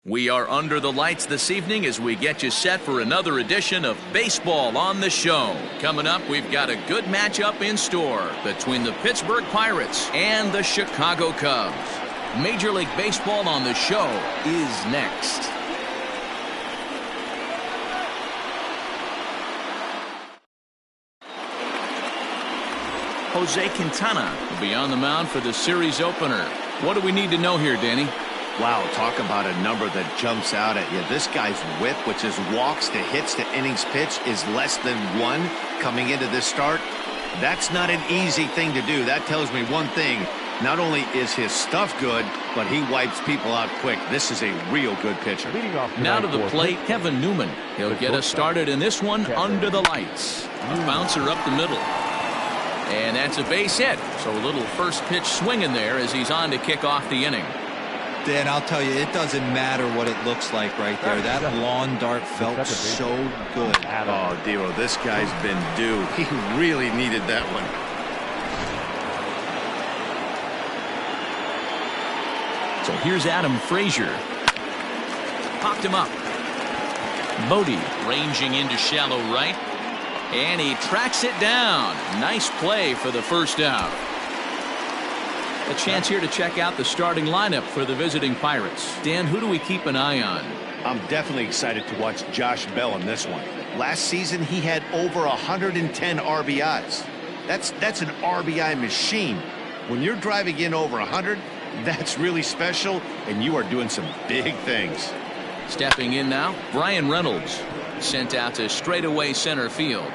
We are under the lights this evening as we get you set for another edition of Baseball on the Show. Coming up, we've got a good matchup in store between the Pittsburgh Pirates and the Chicago Cubs. Major League Baseball on the Show is next. Jose Quintana will be on the mound for the series opener. What do we need to know here, Danny? Wow, talk about a number that jumps out at you. This guy's whip, which is walks to hits to innings pitch, is less than 1 coming into this start. That's not an easy thing to do. That tells me one thing. Not only is his stuff good, but he wipes people out quick. This is a real good pitcher. Now to the plate, Kevin Newman. He'll get us started in this one under the lights. A bouncer up the middle. And that's a base hit. So a little first pitch swing in there as he's on to kick off the inning. Dan, I'll tell you, it doesn't matter what it looks like right there. That lawn dart felt so good. Oh, Dero, this guy's been due. He really needed that one. So here's Adam Frazier. Popped him up. Bodie ranging into shallow right. And he tracks it down. Nice play for the first out. A chance here to check out the starting lineup for the visiting Pirates. Dan, who do we keep an eye on? I'm definitely excited to watch Josh Bell in this one. Last season, he had over 110 RBIs. That's an RBI machine. When you're driving in over 100, that's really special, and you are doing some big things. Stepping in now, Brian Reynolds. Sent out to straightaway center field.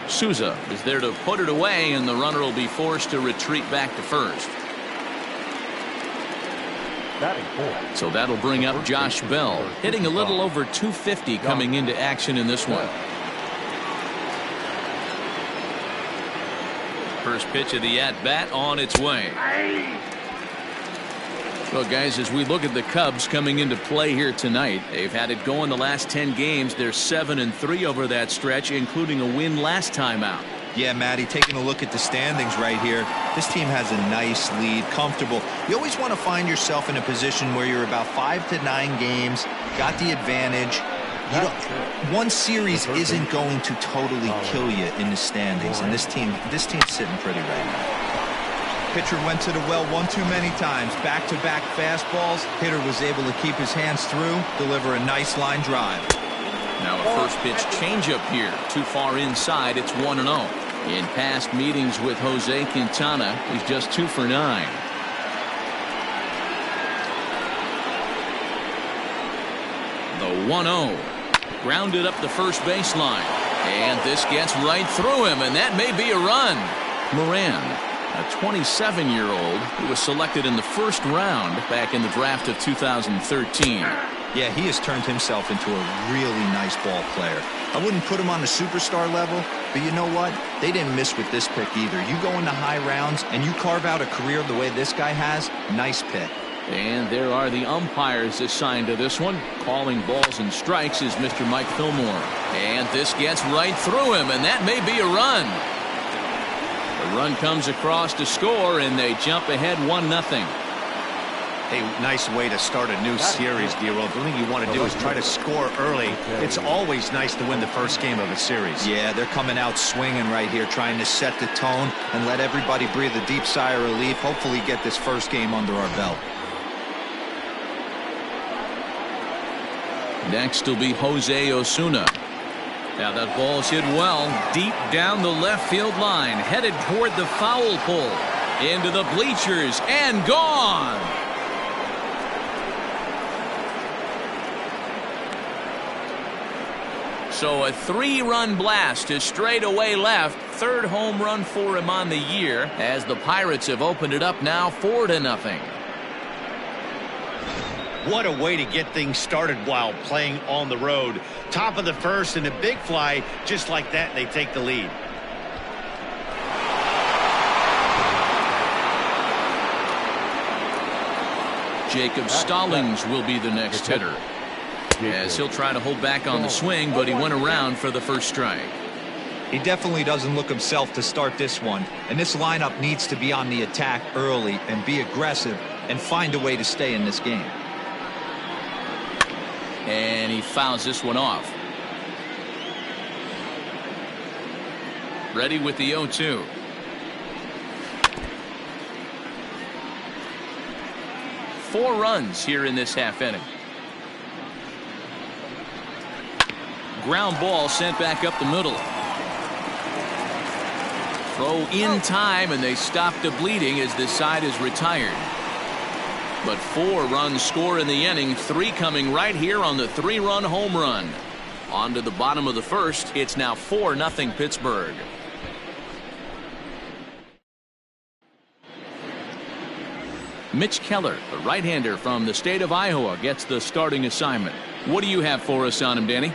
Souza is there to put it away, and the runner will be forced to retreat back to first. So that'll bring up Josh Bell, hitting a little over 250 coming into action in this one. First pitch of the at-bat on its way. Well, guys, as we look at the Cubs coming into play here tonight, they've had it going the last 10 games. They're 7-3 over that stretch, including a win last time out. Yeah, Matty, taking a look at the standings right here, this team has a nice lead, comfortable. You always want to find yourself in a position where you're about 5 to 9 games, got the advantage. One series isn't going to totally kill you in the standings, and this team's sitting pretty right now. Pitcher went to the well one too many times. Back-to-back fastballs. Hitter was able to keep his hands through, deliver a nice line drive. Now a first pitch changeup here. Too far inside. It's 1-0. In past meetings with Jose Quintana, he's just 2 for 9. The 1-0. Grounded up the first baseline. And this gets right through him, and that may be a run. Moran, a 27-year-old who was selected in the first round back in the draft of 2013. Yeah, he has turned himself into a really nice ball player. I wouldn't put him on the superstar level, but you know what? They didn't miss with this pick either. You go into high rounds and you carve out a career the way this guy has, nice pick. And there are the umpires assigned to this one. Calling balls and strikes is Mr. Mike Fillmore. And this gets right through him, and that may be a run. The run comes across to score, and they jump ahead 1-0. Hey, nice way to start a new series, Dero. The thing you want to do is try to score early. It's always nice to win the first game of a series. Yeah, they're coming out swinging right here, trying to set the tone and let everybody breathe a deep sigh of relief. Hopefully get this first game under our belt. Next will be Jose Osuna. Now that ball's hit well deep down the left field line, headed toward the foul pole, into the bleachers, and gone. So a 3-run blast to straightaway left. Third home run for him on the year, as the Pirates have opened it up now 4-0. What a way to get things started while playing on the road. Top of the first and a big fly, just like that, and they take the lead. Jacob Stallings will be the next hitter, as he'll try to hold back on the swing, but he went around for the first strike. He definitely doesn't look himself to start this one, and this lineup needs to be on the attack early and be aggressive and find a way to stay in this game. And he fouls this one off. Ready with the 0-2. Four runs here in this half inning. Ground ball sent back up the middle. Throw in time, and they stop the bleeding as this side is retired. But 4 runs score in the inning, 3 coming right here on the 3-run home run. On to the bottom of the first. It's now 4-0 Pittsburgh. Mitch Keller, the right-hander from the state of Iowa, gets the starting assignment. What do you have for us on him, Danny?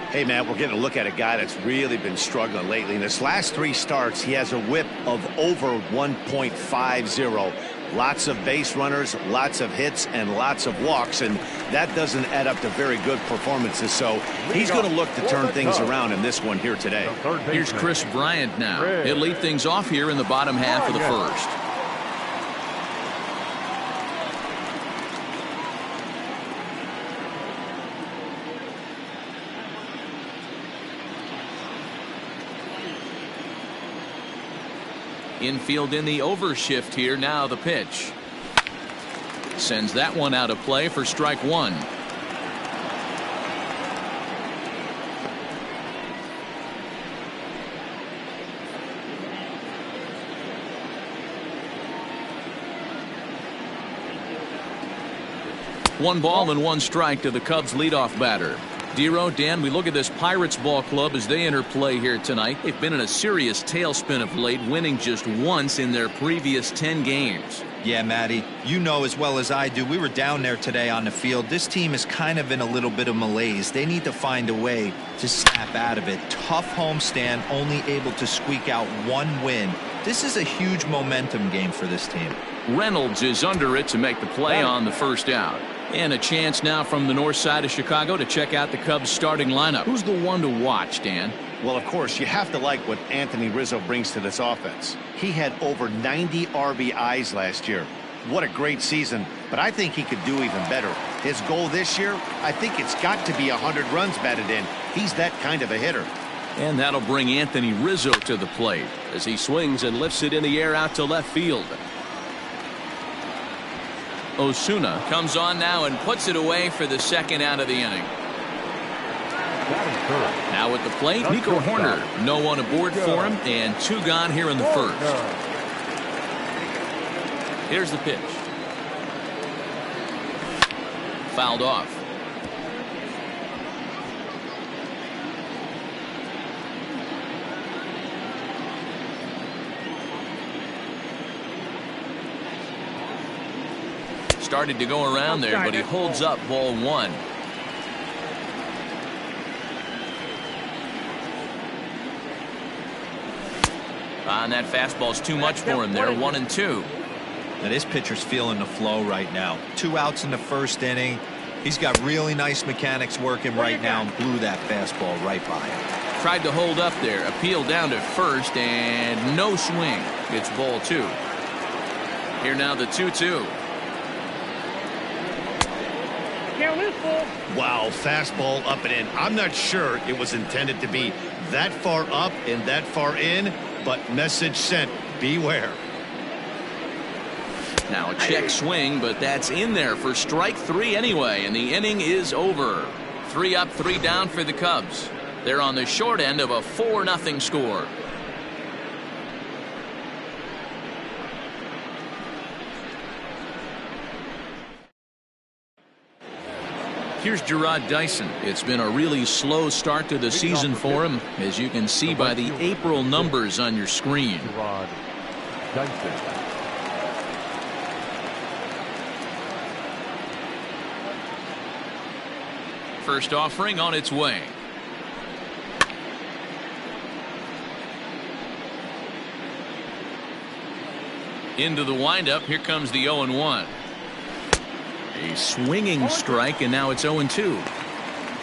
Hey, Matt, we're getting a look at a guy that's really been struggling lately. In his last 3 starts, he has a whip of over 1.50. Lots of base runners, lots of hits, and lots of walks, and that doesn't add up to very good performances. So he's going to look to turn things around in this one here today. Here's Chris Bryant now. He'll lead things off here in the bottom half of the first. Infield in the overshift here. Now the pitch. Sends that one out of play for strike 1. One ball and 1 strike to the Cubs leadoff batter. Dero, Dan, we look at this Pirates ball club as they enter play here tonight. They've been in a serious tailspin of late, winning just once in their previous 10 games. Yeah, Matty, you know as well as I do, we were down there today on the field. This team is kind of in a little bit of malaise. They need to find a way to snap out of it. Tough homestand, only able to squeak out 1 win. This is a huge momentum game for this team. Reynolds is under it to make the play on the first out. And a chance now from the north side of Chicago to check out the Cubs starting lineup. Who's the one to watch, Dan? Well, of course, you have to like what Anthony Rizzo brings to this offense. He had over 90 RBIs last year. What a great season, but I think he could do even better. His goal this year, I think it's got to be 100 runs batted in. He's that kind of a hitter. And that'll bring Anthony Rizzo to the plate as he swings and lifts it in the air out to left field. Osuna comes on now and puts it away for the second out of the inning. Now at the plate, Nico Horner. No one aboard for him, and 2 gone here in the first. Here's the pitch. Fouled off. Started to go around there, but he holds up ball 1. And that fastball's too much for him there. 1-2. Now this pitcher's feeling the flow right now. 2 outs in the first inning. He's got really nice mechanics working right now and blew that fastball right by him. Tried to hold up there. Appeal down to first and no swing. It's ball 2. Here now the 2-2. Wow, fastball up and in. I'm not sure it was intended to be that far up and that far in, but message sent. Beware. Now a check swing, but that's in there for strike 3 anyway, and the inning is over. 3 up, 3 down for the Cubs. They're on the short end of a 4-0 score. Here's Gerard Dyson. It's been a really slow start to the season for him, as you can see by the April numbers on your screen. Gerard Dyson. First offering on its way. Into the windup. Here comes the 0-1. A swinging strike, and now it's 0-2.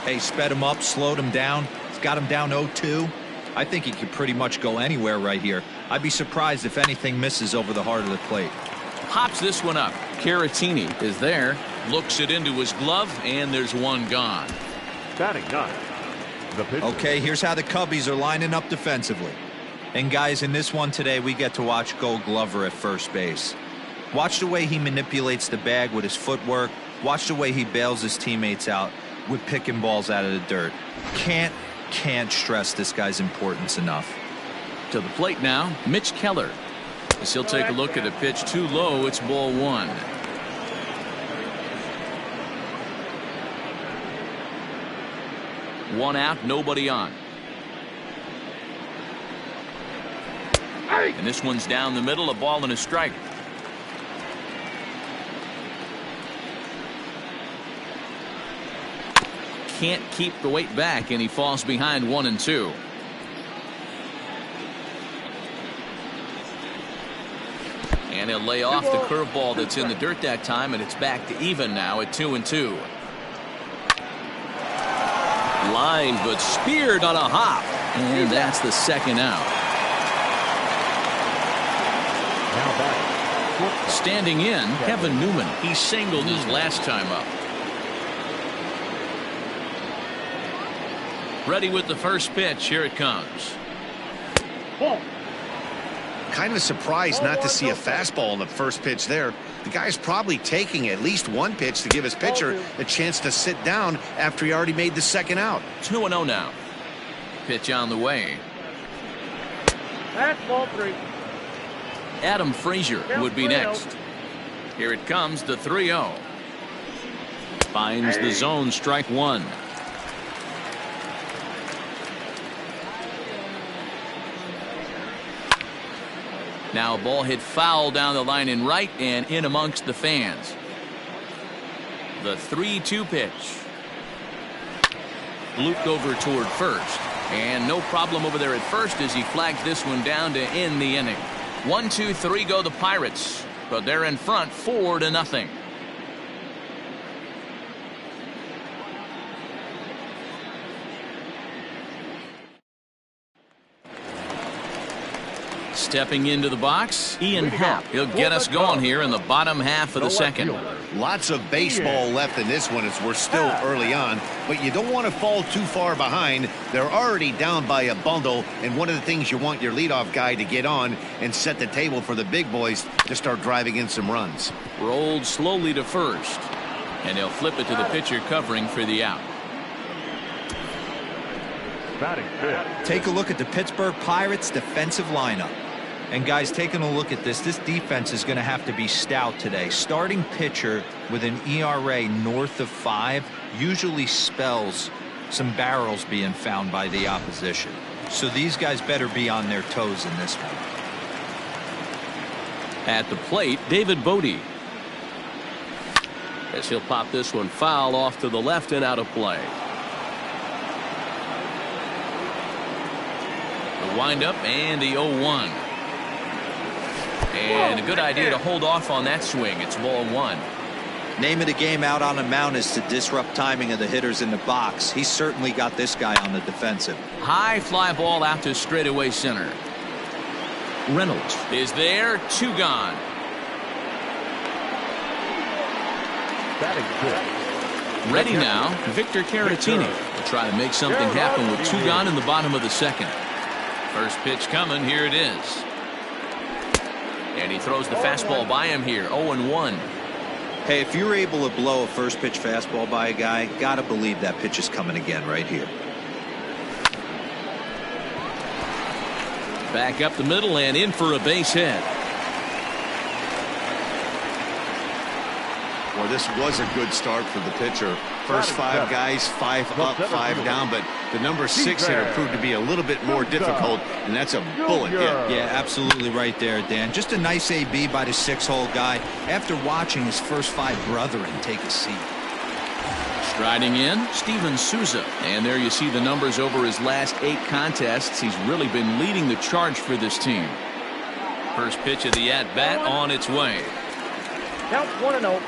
Hey, sped him up, slowed him down. It's got him down 0-2. I think he could pretty much go anywhere right here. I'd be surprised if anything misses over the heart of the plate. Pops this one up. Caratini is there. Looks it into his glove, and there's 1 gone. Batting ninth, the pitcher. Okay, here's how the Cubbies are lining up defensively. And guys, in this one today, we get to watch Gold Glover at first base. Watch the way he manipulates the bag with his footwork. Watch the way he bails his teammates out with picking balls out of the dirt. Can't stress this guy's importance enough. To the plate now, Mitch Keller. As he'll take a look at a pitch too low, it's ball one. One out, nobody on. And this one's down the middle, a ball and a strike. Can't keep the weight back, and he falls behind 1-2. And he'll lay off the curveball that's in the dirt that time, and it's back to even now at 2-2. Line, but speared on a hop, and that's the second out. Now batting. Standing in, Kevin Newman. He singled his last time up. Ready with the first pitch. Here it comes. Kind of surprised not to see a fastball on the first pitch there. The guy's probably taking at least one pitch to give his pitcher a chance to sit down after he already made the second out. 2-0 now. Pitch on the way. That's ball three. Adam Frazier would be next. Here it comes, the 3-0. Finds the zone, strike one. Now a ball hit foul down the line in right and in amongst the fans. The 3-2 pitch. Looped over toward first. And no problem over there at first as he flags this one down to end the inning. 1-2-3 go the Pirates, but they're in front 4-0. Stepping into the box, Ian Happ. He'll get us going here in the bottom half of the second. Lots of baseball left in this one as we're still early on, but you don't want to fall too far behind. They're already down by a bundle, and one of the things you want your leadoff guy to get on and set the table for the big boys to start driving in some runs. Rolled slowly to first, and he'll flip it to the pitcher covering for the out. Batting fifth. Take a look at the Pittsburgh Pirates defensive lineup. And guys, taking a look at this defense is going to have to be stout today. Starting pitcher with an ERA north of 5 usually spells some barrels being found by the opposition. So these guys better be on their toes in this one. At the plate, David Bodie. As he'll pop this one foul off to the left and out of play. The windup and the 0-1. And a good idea to hold off on that swing. It's ball one. Name of the game out on the mound is to disrupt timing of the hitters in the box. He's certainly got this guy on the defensive. High fly ball out to straightaway center. Reynolds is there. 2 gone. Batting fifth. Ready now, Victor Caratini will try to make something happen with 2 gone in the bottom of the second. First pitch coming. Here it is. And he throws the fastball by him here. 0-1. Hey, if you're able to blow a first pitch fastball by a guy, gotta believe that pitch is coming again right here. Back up the middle and in for a base hit. Well, this was a good start for the pitcher. First 5 guys, 5 up, 5 down, but the number 6 hitter proved to be a little bit more difficult, and that's a bullet hit. Yeah, absolutely right there, Dan. Just a nice AB by the 6-hole guy after watching his first 5 brethren take a seat. Striding in, Steven Souza. And there you see the numbers over his last 8 contests. He's really been leading the charge for this team. First pitch of the at-bat on its way. Count 1-0.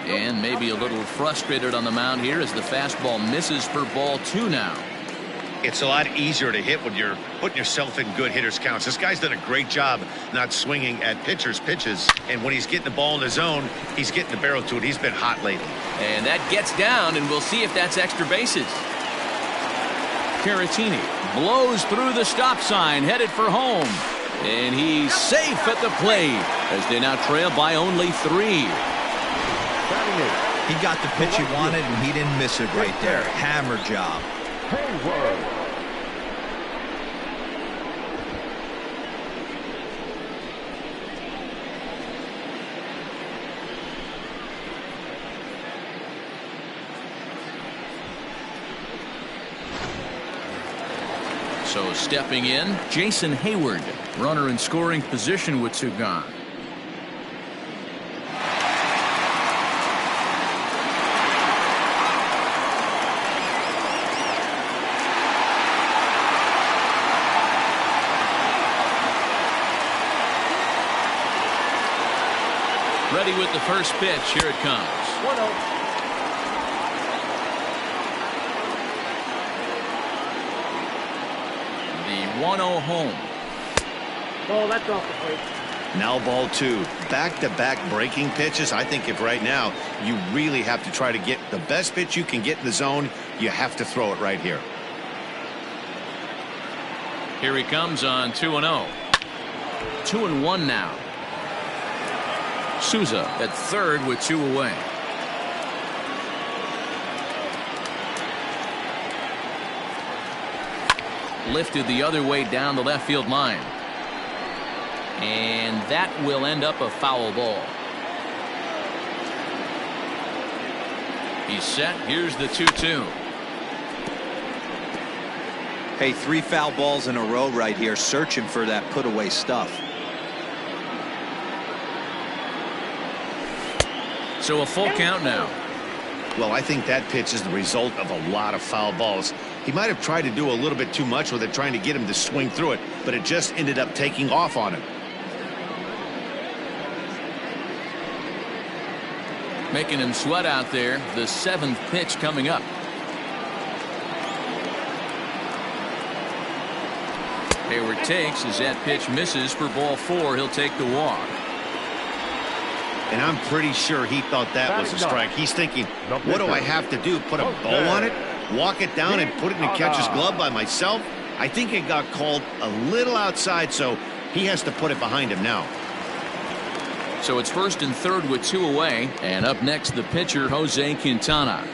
And maybe a little frustrated on the mound here as the fastball misses for ball 2 now. It's a lot easier to hit when you're putting yourself in good hitters' counts. This guy's done a great job not swinging at pitchers' pitches. And when he's getting the ball in the zone, he's getting the barrel to it. He's been hot lately. And that gets down, and we'll see if that's extra bases. Caratini blows through the stop sign, headed for home. And he's safe at the plate as they now trail by only 3. He got the pitch he wanted, and he didn't miss it right there. Hammer job. So stepping in, Jason Hayward, runner in scoring position with 2 gone. Ready with the first pitch. Here it comes. 1-0. The 1-0 home. Oh, that's off the plate. Now ball 2. Back-to-back breaking pitches. I think if right now you really have to try to get the best pitch you can get in the zone, you have to throw it right here. Here he comes on 2-0. 2-1 now. Souza at third with 2 away. Lifted the other way down the left field line. And that will end up a foul ball. He's set. Here's the 2-2. Hey, 3 foul balls in a row right here, searching for that put away stuff. So a full count now. Well, I think that pitch is the result of a lot of foul balls. He might have tried to do a little bit too much with it, trying to get him to swing through it, but it just ended up taking off on him. Making him sweat out there. The 7th pitch coming up. Hayward takes as that pitch misses for ball 4. He'll take the walk. And I'm pretty sure he thought that was a strike. He's thinking, what do I have to do? Put a bow on it? Walk it down and put it in the catcher's glove by myself? I think it got called a little outside, so he has to put it behind him now. So it's first and third with 2 away. And up next, the pitcher, Jose Quintana.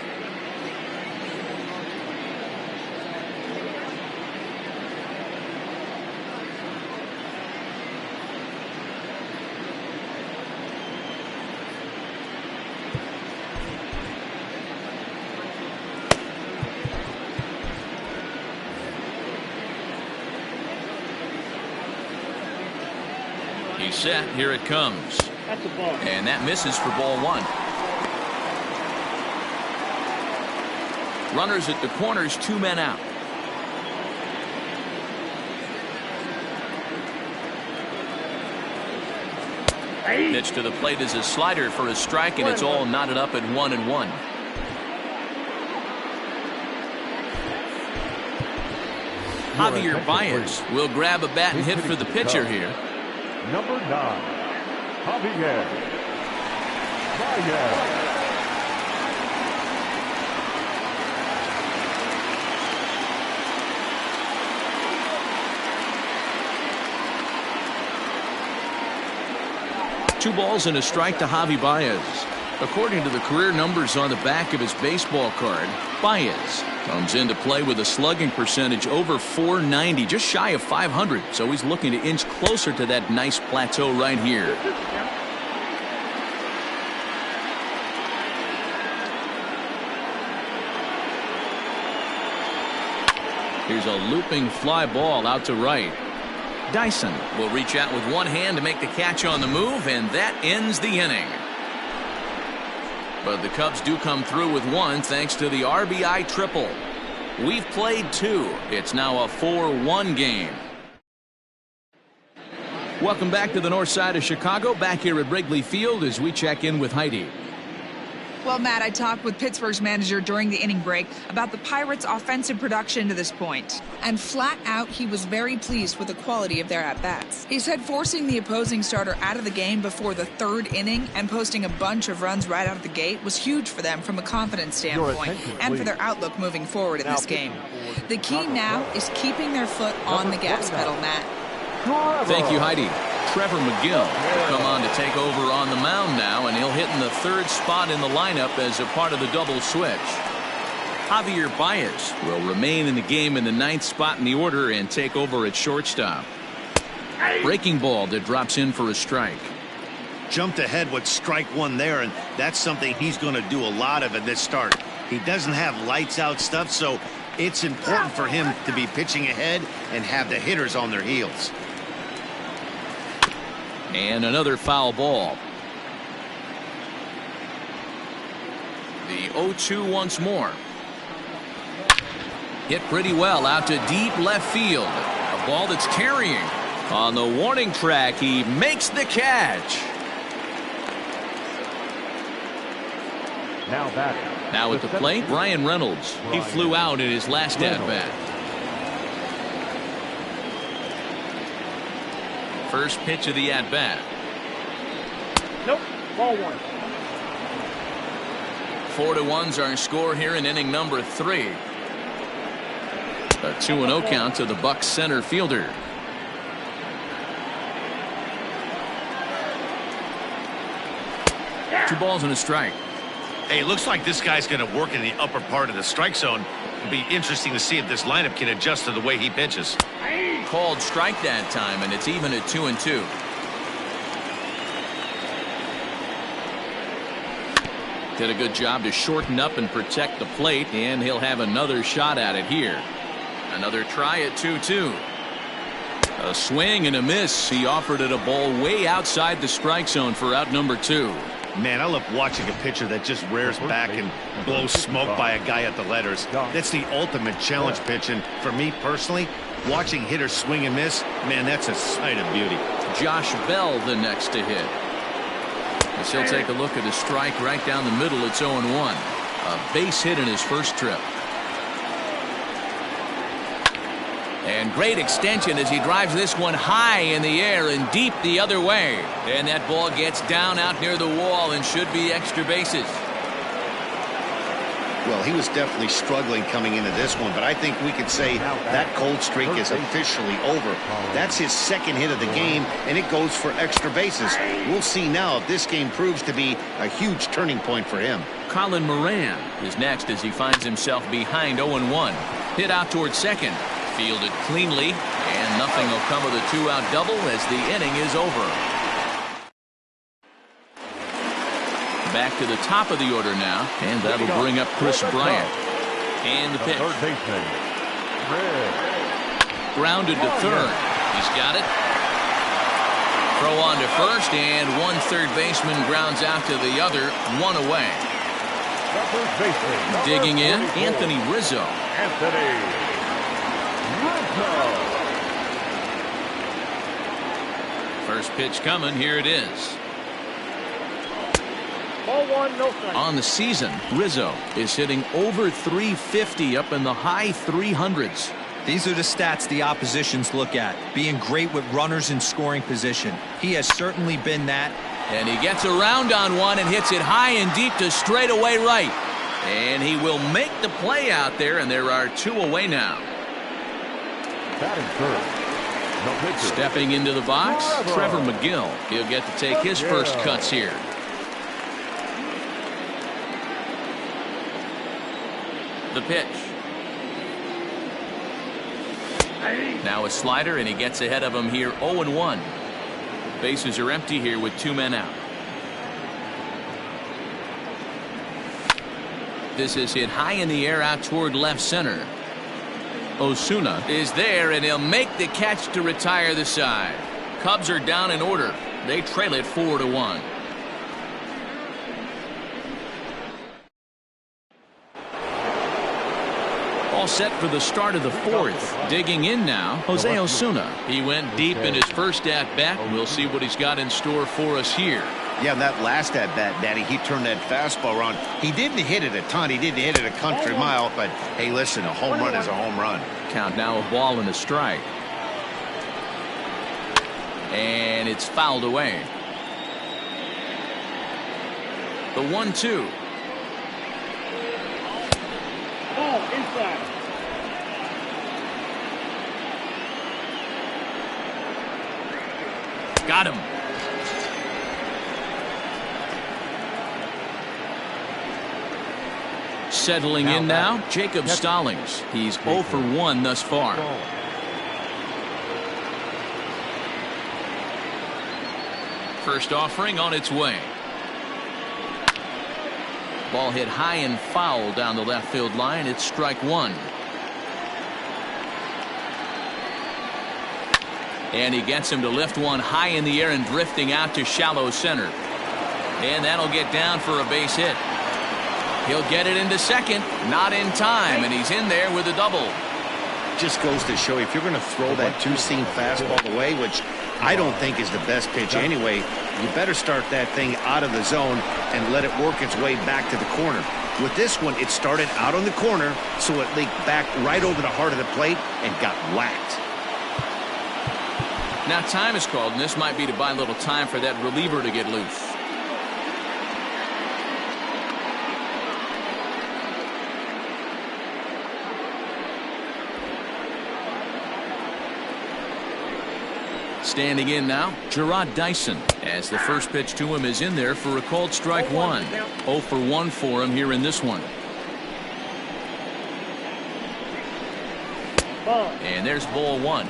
He's set. Here it comes. That's a ball. And that misses for ball 1. Runners at the corners, 2 men out. Pitch to the plate is a slider for a strike, and it's all knotted up at 1-1. Javier Baez will grab a bat and hit for the pitcher here. Number 9, Javier Baez. Two balls and a strike to Javi Baez. According to the career numbers on the back of his baseball card, Baez comes into play with a slugging percentage over .490, just shy of .500. So he's looking to inch closer to that nice plateau right here. Here's a looping fly ball out to right. Dyson will reach out with one hand to make the catch on the move, and that ends the inning. But the Cubs do come through with one thanks to the RBI triple. We've played 2. It's now a 4-1 game. Welcome back to the north side of Chicago, back here at Wrigley Field as we check in with Heidi. Well, Matt, I talked with Pittsburgh's manager during the inning break about the Pirates' offensive production to this point. And flat out, he was very pleased with the quality of their at-bats. He said forcing the opposing starter out of the game before the third inning and posting a bunch of runs right out of the gate was huge for them from a confidence standpoint and for their outlook moving forward in this game. The key now is keeping their foot on the gas pedal, Matt. Thank you, Heidi. Trevor McGill will come on to take over on the mound now, and he'll hit in the third spot in the lineup as a part of the double switch. Javier Baez will remain in the game in the ninth spot in the order and take over at shortstop. Breaking ball that drops in for a strike. Jumped ahead with strike one there, and that's something he's going to do a lot of in this start. He doesn't have lights out stuff, so it's important for him to be pitching ahead and have the hitters on their heels. And another foul ball. The 0-2 once more. Hit pretty well out to deep left field. A ball that's carrying. On the warning track, he makes the catch. Now at the plate, Brian Reynolds. He flew out in his last at-bat. First pitch of the at-bat. Nope. Ball one. 4-1's our score here in inning number 3. A 2-0 count to the Bucs center fielder. Two balls and a strike. Hey, looks like this guy's going to work in the upper part of the strike zone. It'll be interesting to see if this lineup can adjust to the way he pitches. Called strike that time, and it's even at 2-2. Did a good job to shorten up and protect the plate, and he'll have another shot at it here. Another try at 2-2. A swing and a miss. He offered it a ball way outside the strike zone for out number 2. Man, I love watching a pitcher that just rears back and blows smoke by a guy at the letters. That's the ultimate challenge pitch, and for me personally, watching hitters swing and miss, man, that's a sight of beauty. Josh Bell the next to hit. As he'll take a look at a strike right down the middle. It's 0-1. A base hit in his first trip. And great extension as he drives this one high in the air and deep the other way. And that ball gets down out near the wall and should be extra bases. Well, he was definitely struggling coming into this one, but I think we could say that cold streak is officially over. That's his second hit of the game, and it goes for extra bases. We'll see now if this game proves to be a huge turning point for him. Colin Moran is next as he finds himself behind 0-1. Hit out towards second. Fielded cleanly, and nothing will come of the 2-out double as the inning is over. Back to the top of the order now, and that'll bring up Chris Bryant. And the pitch. Grounded to third. He's got it. Throw on to first, and one third baseman grounds out to the other, one away. Digging in, Anthony Rizzo. First pitch coming. Here it is. Ball one, no strike. On the season, Rizzo is hitting over 350 up in the high 300s. These are the stats the oppositions look at. Being great with runners in scoring position. He has certainly been that. And he gets around on one and hits it high and deep to straightaway right. And he will make the play out there, and there are 2 away now. Stepping into the box, Trevor McGill. He'll get to take his first cuts here. The pitch. Now a slider, and he gets ahead of him here 0-1. Bases are empty here with 2 men out. This is hit high in the air out toward left center. Osuna is there, and he'll make the catch to retire the side. Cubs are down in order. They trail it 4-1. All set for the start of the 4th. Digging in now, Jose Osuna. He went deep in his first at-bat. We'll see what he's got in store for us here. Yeah, that last at-bat, Danny, he turned that fastball around. He didn't hit it a ton. He didn't hit it a country mile. But, hey, listen, a home run is a home run. Count now a ball and a strike. And it's fouled away. The 1-2. Ball inside. Got him. Settling in now, Jacob Stallings. He's 0 for 1 thus far. First offering on its way. Ball hit high and foul down the left field line. It's strike one. And he gets him to lift one high in the air and drifting out to shallow center. And that'll get down for a base hit. He'll get it into second. Not in time, and he's in there with a double. Just goes to show you, if you're going to throw that two-seam fastball away, which I don't think is the best pitch anyway, you better start that thing out of the zone and let it work its way back to the corner. With this one, it started out on the corner, so it leaked back right over the heart of the plate and got whacked. Now time is called, and this might be to buy a little time for that reliever to get loose. Standing in now, Gerard Dyson, as the first pitch to him is in there for a called strike one. 0 for 1 for him here in this one. And there's ball one.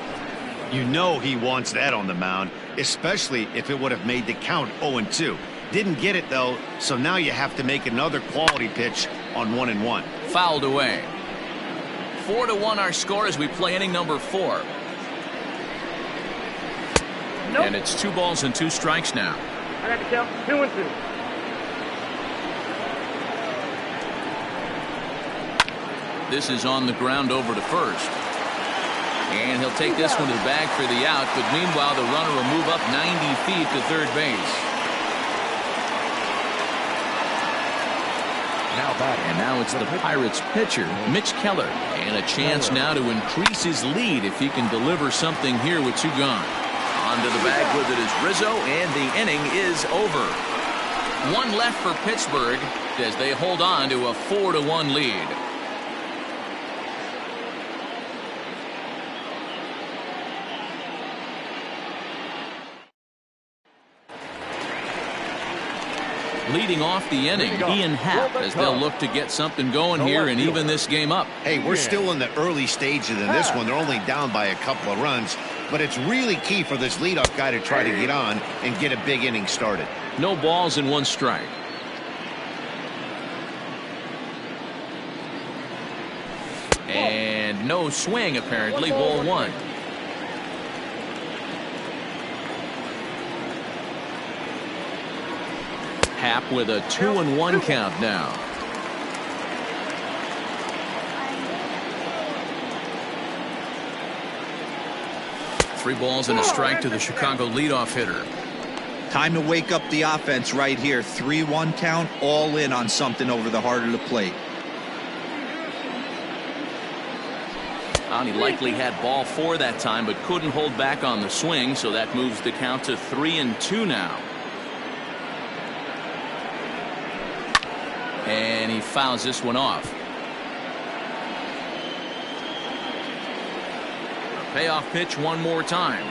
You know he wants that on the mound, especially if it would have made the count 0-2. Didn't get it, though, so now you have to make another quality pitch on 1-1. Fouled away. 4-1 our score as we play inning number 4. Nope. And it's 2 balls and 2 strikes now. I got to count 2-2. This is on the ground over to first. And he'll take this one to the bag for the out, but meanwhile the runner will move up 90 feet to third base. And now it's the Pirates pitcher, Mitch Keller, and a chance now to increase his lead if he can deliver something here with 2 gone. Onto the bag with it is Rizzo, and the inning is over. 1 left for Pittsburgh as they hold on to a 4-1 lead. Leading off the inning, Ian Happ, as they'll look to get something going here and even this game up. Hey, we're still in the early stages in this one. They're only down by a couple of runs, but it's really key for this leadoff guy to try to get on and get a big inning started. No balls and 1 strike. And no swing, apparently. Ball 1. Happ with a 2-1 count now. Three balls and a strike to the Chicago leadoff hitter. Time to wake up the offense right here. 3-1 count, all in on something over the heart of the plate. And he likely had ball 4 that time, but couldn't hold back on the swing, so that moves the count to 3-2 now. And he fouls this one off. A payoff pitch one more time.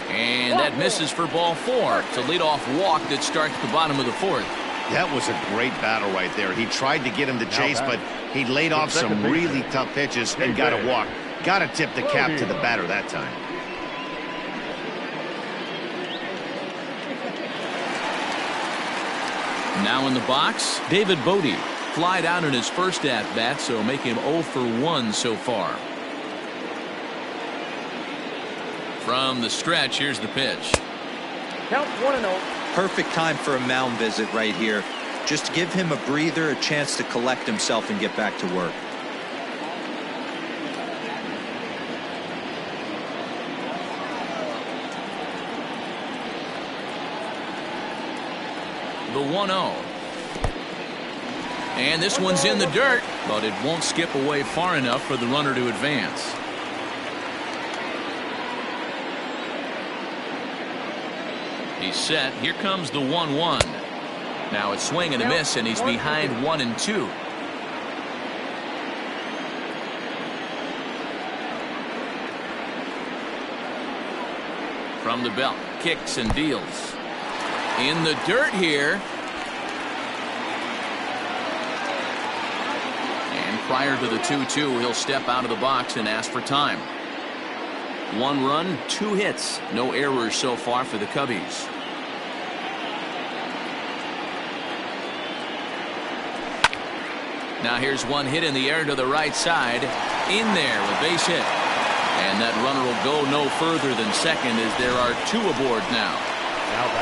And that misses for ball 4. It's a leadoff walk that starts the bottom of the 4th. That was a great battle right there. He tried to get him to chase, but he laid off some really tough pitches and got a walk. Got to tip the cap to the batter that time. Now in the box, David Bodie. Flied out in his first at-bat, so make him 0 for 1 so far. From the stretch, here's the pitch. Count 1-0. Perfect time for a mound visit right here. Just give him a breather, a chance to collect himself and get back to work. the 1-0. And this one's in the dirt, but it won't skip away far enough for the runner to advance. He's set. Here comes the 1-1. Now it's swing and a miss, and he's behind 1-2. From the belt, kicks and deals. In the dirt here. And prior to the 2-2, he'll step out of the box and ask for time. 1 run, 2 hits. No errors so far for the Cubbies. Now here's one hit in the air to the right side. In there, a base hit. And that runner will go no further than second as there are 2 aboard now.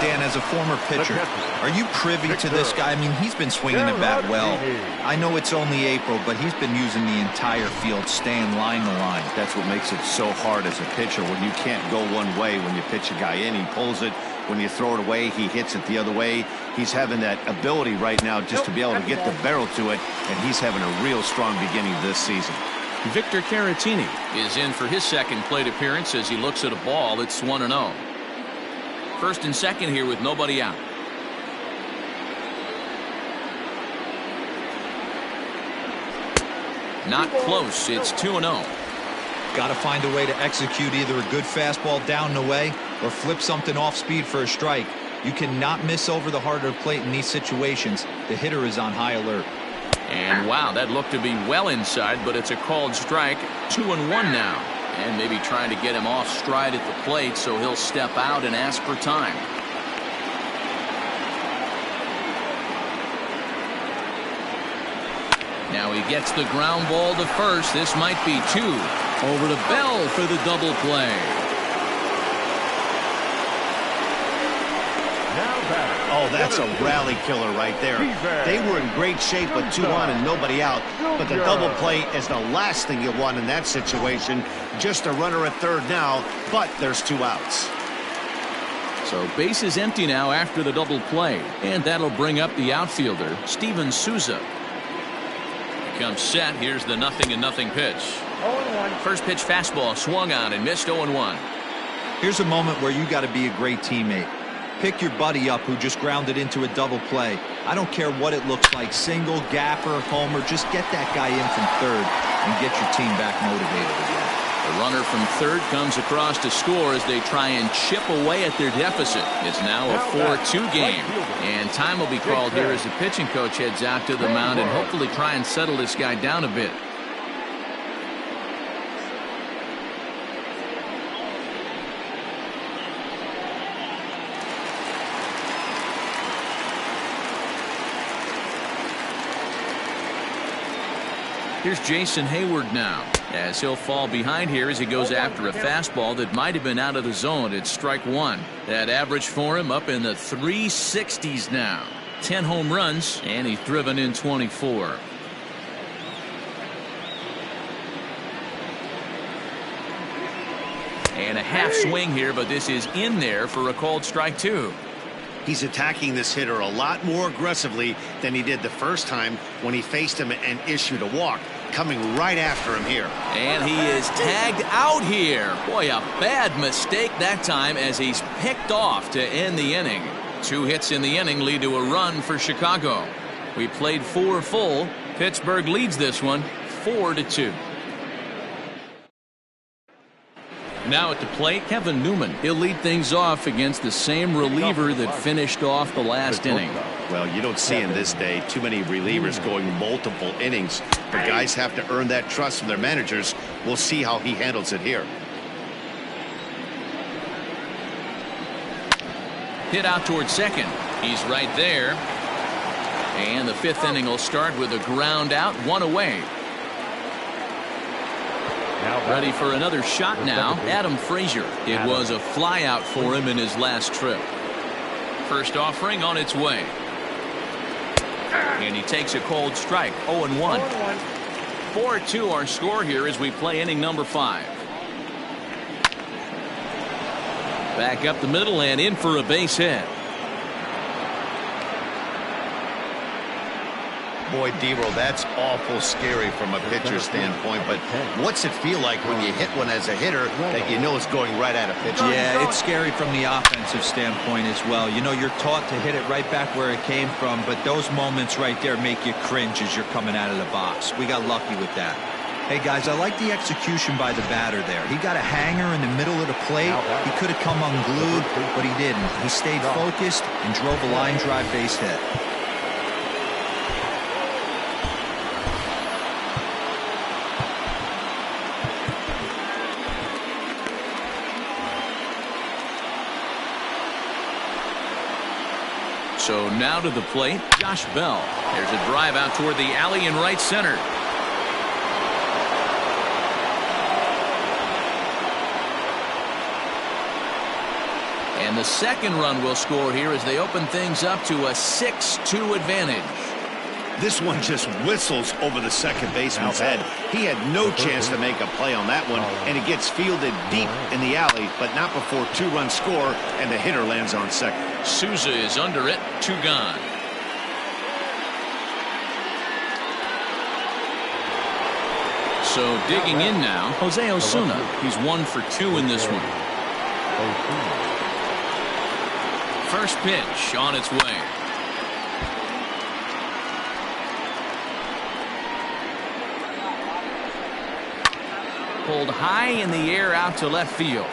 Dan, as a former pitcher, are you privy to this guy? I mean, he's been swinging the bat well. I know it's only April, but he's been using the entire field, staying line to line. That's what makes it so hard as a pitcher when you can't go one way. When you pitch a guy in, he pulls it. When you throw it away, he hits it the other way. He's having that ability right now just to be able to get the barrel to it, and he's having a real strong beginning this season. Victor Caratini is in for his second plate appearance as he looks at a ball. It's 1-0. First and second here with nobody out. Not close. It's 2-0. Got to find a way to execute either a good fastball down the way or flip something off speed for a strike. You cannot miss over the heart of the plate in these situations. The hitter is on high alert. And wow, that looked to be well inside, but it's a called strike. 2-1 now. And maybe trying to get him off stride at the plate, so he'll step out and ask for time. Now he gets the ground ball to first. This might be 2. Over to Bell for the double play. Oh, that's a rally killer right there. They were in great shape with 2 on and nobody out. But the double play is the last thing you want in that situation. Just a runner at third now, but there's 2 outs. So base is empty now after the double play. And that'll bring up the outfielder, Steven Souza. He comes set. Here's the 0-0 pitch. 0-1. First pitch fastball swung on and missed. 0-1. Here's a moment where you got to be a great teammate. Pick your buddy up who just grounded into a double play. I don't care what it looks like, single, gapper, homer, just get that guy in from third and get your team back motivated again. The runner from third comes across to score as they try and chip away at their deficit. It's now a 4-2 game. And time will be called here as the pitching coach heads out to the mound and hopefully try and settle this guy down a bit. Here's Jason Hayward now, as he'll fall behind here as he goes after a fastball that might have been out of the zone. It's strike 1. That average for him up in the 360s now. 10 home runs, and he's driven in 24. And a half swing here, but this is in there for a called strike 2. He's attacking this hitter a lot more aggressively than he did the first time when he faced him and issued a walk. Coming right after him here. And he is tagged out here. Boy, a bad mistake that time as he's picked off to end the inning. 2 hits in the inning lead to a run for Chicago. We played 4 full. Pittsburgh leads this one 4-2. Now at the plate, Kevin Newman. He'll lead things off against the same reliever that finished off the last inning. Well, you don't see in this day too many relievers going multiple innings. But guys have to earn that trust from their managers. We'll see how he handles it here. Hit out towards second. He's right there. And the 5th inning will start with a ground out, 1 away. Ready for another shot now, Adam Frazier. It was a fly out for him in his last trip. First offering on its way. And he takes a cold strike, 0-1. 4-2 our score here as we play inning number 5. Back up the middle and in for a base hit. Boy, D-roll, that's awful scary from a pitcher's standpoint, but what's it feel like when you hit one as a hitter that you know is going right at a pitcher? Yeah, it's scary from the offensive standpoint as well. You know, you're taught to hit it right back where it came from, but those moments right there make you cringe as you're coming out of the box. We got lucky with that. Hey, guys, I like the execution by the batter there. He got a hanger in the middle of the plate. He could have come unglued, but he didn't. He stayed focused and drove a line drive base hit. So now to the plate, Josh Bell. There's a drive out toward the alley in right center. And the second run will score here as they open things up to a 6-2 advantage. This one just whistles over the second baseman's head. He had no chance to make a play on that one, and it gets fielded deep in the alley, but not before 2-run score, and the hitter lands on second. Souza is under it, 2 gone. So digging in now, Jose Osuna. He's 1 for 2 in this one. First pitch on its way. Pulled high in the air out to left field.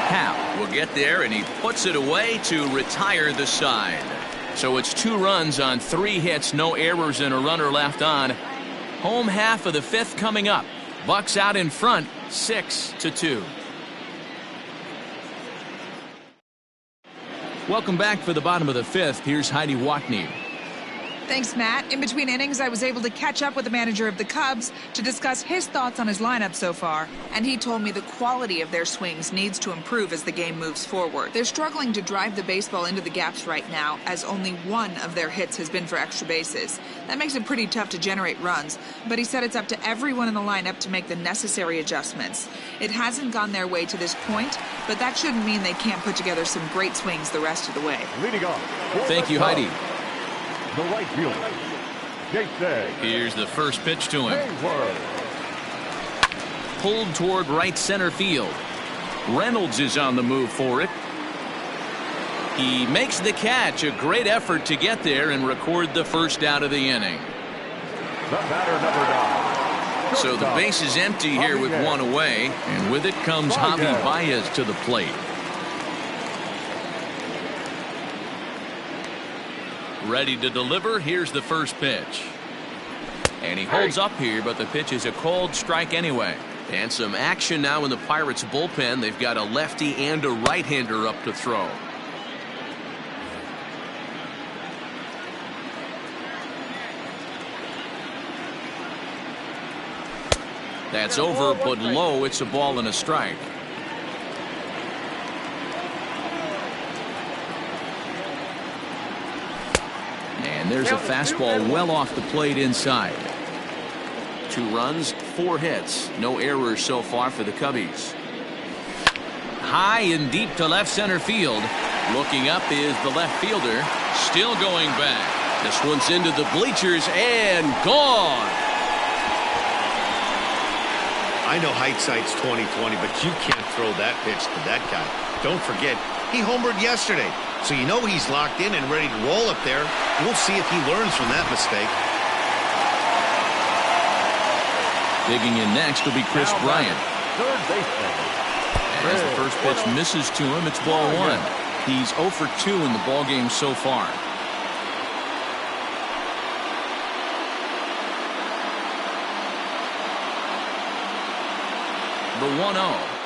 Hal will get there, and he puts it away to retire the side. So it's 2 runs on 3 hits, no errors, and a runner left on. Home half of the 5th coming up. Bucks out in front, 6-2. Welcome back for the bottom of the 5th. Here's Heidi Watney. Thanks, Matt. In between innings, I was able to catch up with the manager of the Cubs to discuss his thoughts on his lineup so far, and he told me the quality of their swings needs to improve as the game moves forward. They're struggling to drive the baseball into the gaps right now, as only 1 of their hits has been for extra bases. That makes it pretty tough to generate runs, but he said it's up to everyone in the lineup to make the necessary adjustments. It hasn't gone their way to this point, but that shouldn't mean they can't put together some great swings the rest of the way. Leading off. Thank you, Heidi. The right fielder, Jason. Here's the first pitch to him. Hayward. Pulled toward right center field. Reynolds is on the move for it. He makes the catch. A great effort to get there and record the first out of the inning. The batter, number 9. So the base is empty here with 1 away, and with it comes Javi Baez to the plate. Ready to deliver. Here's the first pitch. And he holds up here, but the pitch is a cold strike anyway. And some action now in the Pirates bullpen. They've got a lefty and a right-hander up to throw. That's over, but low. It's a ball and a strike. And there's a fastball well off the plate inside. 2 runs, 4 hits. No errors so far for the Cubbies. High and deep to left center field. Looking up is the left fielder. Still going back. This one's into the bleachers and gone. I know hindsight's 20/20, but you can't throw that pitch to that guy. Don't forget, he homered yesterday. So you know he's locked in and ready to roll up there. We'll see if he learns from that mistake. Digging in next will be Chris Bryant. Third baseman. As the first pitch misses to him, it's ball 1. He's 0 for 2 in the ballgame so far. The 1-0.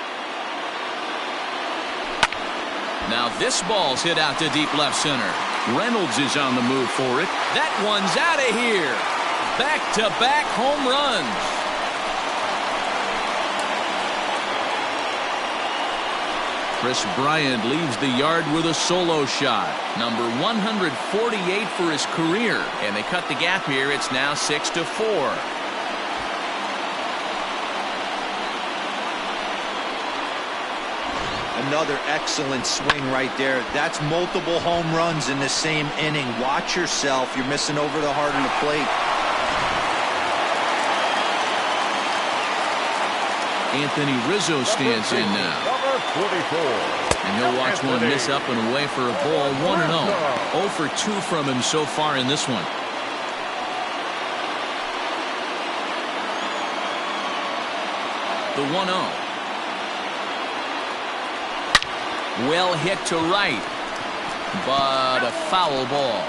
Now this ball's hit out to deep left center. Reynolds is on the move for it. That one's out of here. Back-to-back home runs. Chris Bryant leaves the yard with a solo shot. Number 148 for his career. And they cut the gap here. It's now 6-4. Another excellent swing right there. That's multiple home runs in the same inning. Watch yourself. You're missing over the heart of the plate. Anthony Rizzo stands in now. Number 44. And he'll watch one miss up and away for a ball. 1-0. 0 for 2 from him so far in this one. The 1-0. Well hit to right, but a foul ball.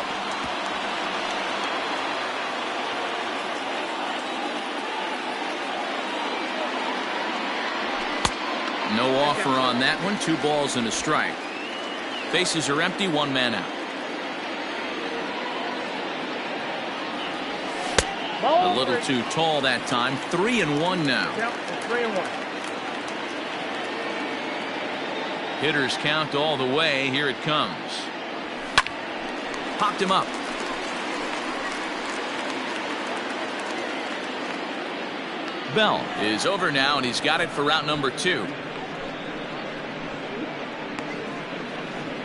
No offer on that one. 2 balls and a strike. Bases are empty. 1 man out. A little too tall that time. 3-1 now. 3-1. Hitters count all the way. Here it comes. Popped him up. Bell is over now, and he's got it for route number 2.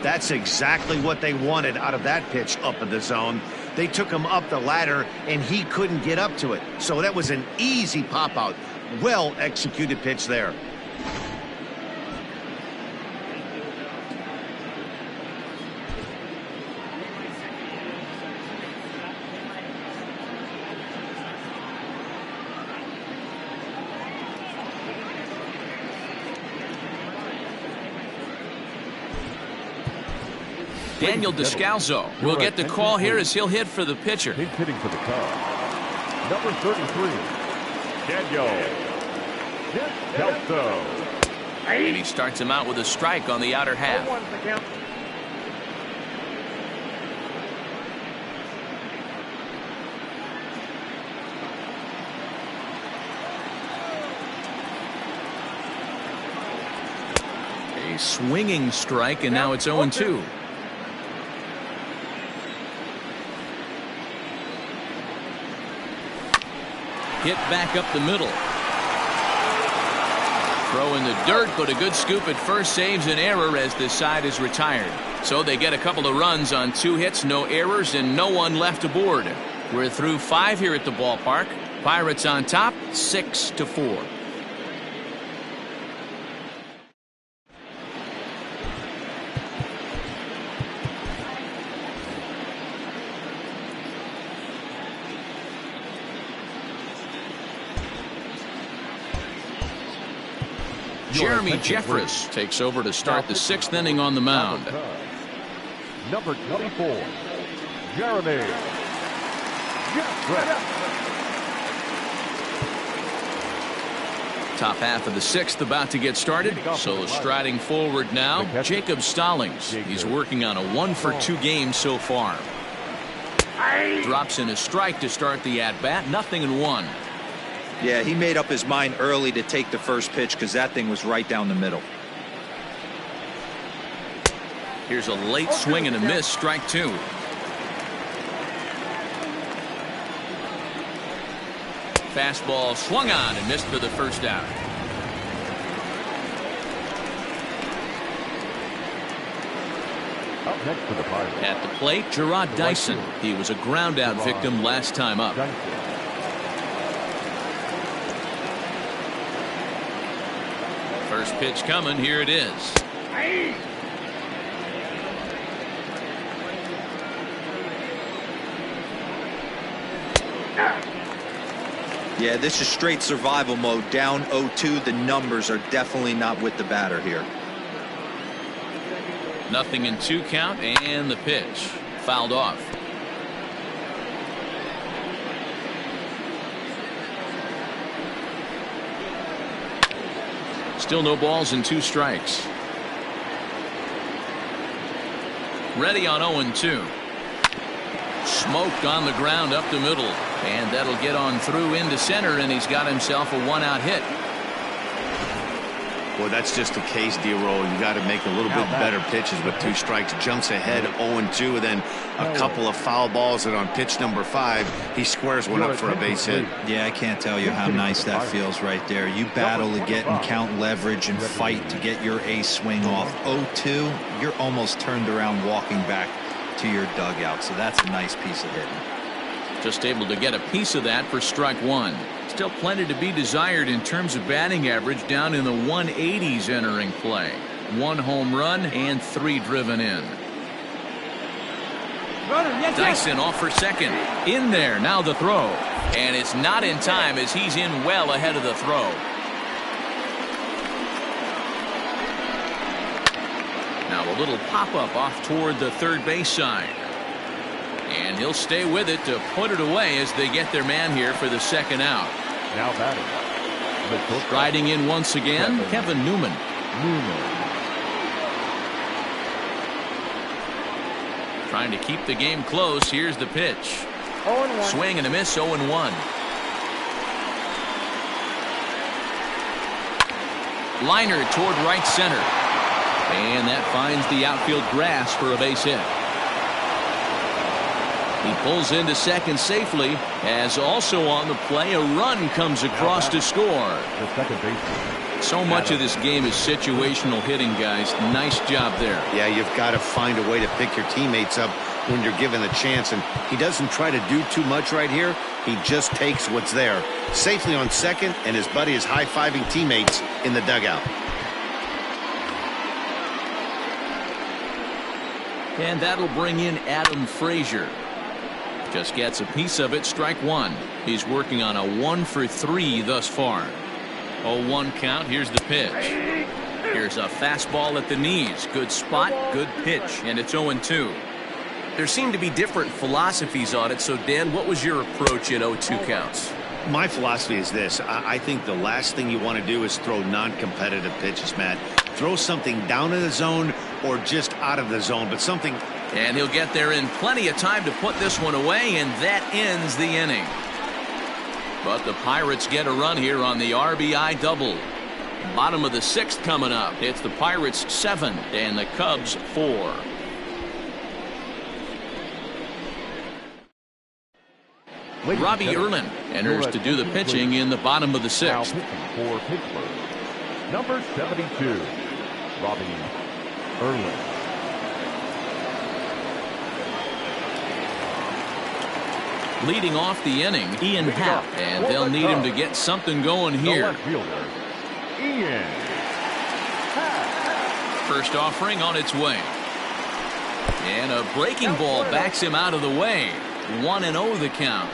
That's exactly what they wanted out of that pitch up in the zone. They took him up the ladder, and he couldn't get up to it. So that was an easy pop-out. Well-executed pitch there. Daniel Descalzo will get the call here as he'll hit for the pitcher. He's hitting for the Cubs. Number 33, Daniel Descalzo. And he starts him out with a strike on the outer half. 1-1's the count. A swinging strike, and now it's 0-2. Hit back up the middle. Throw in the dirt, but a good scoop at first saves an error as this side is retired. So they get a couple of runs on 2 hits, no errors, and no one left aboard. We're through 5 here at the ballpark. Pirates on top, 6-4. Jeremy Jeffress takes over to start the 6th inning on the mound. Number 24, Jeremy Jeffress. Top half of the 6th about to get started. So striding forward now, Jacob Stallings. He's working on a 1-for-2 game so far. Drops in a strike to start the at-bat. 0-1. Yeah, he made up his mind early to take the first pitch because that thing was right down the middle. Here's a late swing and a miss. Strike 2. Fastball swung on and missed for the first out. Up next for the Pirates. At the plate, Gerard Dyson. He was a ground out victim last time up. First pitch coming. Here it is. Yeah, this is straight survival mode. Down 0-2. The numbers are definitely not with the batter here. 0-2 count, and the pitch fouled off. Still no balls and 2 strikes. Ready on 0-2. Smoked on the ground up the middle, and that'll get on through into center, and he's got himself a 1-out hit. Well, that's just the case, D-Roll. You got to make a little bit better pitches with 2 strikes. Jumps ahead 0-2, and then a couple of foul balls, and on pitch number 5, he squares one up for a base hit. Yeah, I can't tell you how nice that feels right there. You battle to get and count leverage and fight to get your ace swing off. 0-2, you're almost turned around walking back to your dugout, so that's a nice piece of hitting. Just able to get a piece of that for strike 1. Still plenty to be desired in terms of batting average, down in the 180s entering play. 1 home run and 3 driven in. Dyson off for second. In there, now the throw. And it's not in time as he's in well ahead of the throw. Now a little pop-up off toward the third base side. And he'll stay with it to put it away as they get their man here for the second out. Now batting. Riding in once again, Kevin Newman. Trying to keep the game close. Here's the pitch. 0-1. Swing and a miss, 0-1. Liner toward right center. And that finds the outfield grass for a base hit. He pulls into second safely, as also on the play a run comes across to score. The second baseman. So much of this game is situational hitting, guys. Nice job there. Yeah, you've got to find a way to pick your teammates up when you're given the chance, and he doesn't try to do too much right here. He just takes what's there. Safely on second, and his buddy is high-fiving teammates in the dugout. And that'll bring in Adam Frazier. Just gets a piece of it, strike 1. He's working on a 1 for 3 thus far. 0-1 count. Here's the pitch. Here's a fastball at the knees. Good spot, good pitch, and it's 0-2. There seem to be different philosophies on it. So, Dan, what was your approach at 0-2 counts? My philosophy is this. I think the last thing you want to do is throw non-competitive pitches, Matt. Throw something down in the zone or just out of the zone, but something. And he'll get there in plenty of time to put this one away, and that ends the inning. But the Pirates get a run here on the RBI double. Bottom of the 6th coming up. It's the Pirates 7 and the Cubs 4. Robbie Erlin enters to do the pitching in the bottom of the 6th. Now pitching for Pittsburgh, number 72, Robbie Erlin. Leading off the inning, Ian Happ, and they'll need him to get something going here. The left fielder, Ian Happ. First offering on its way. And a breaking ball backs him out of the way. 1-0 the count.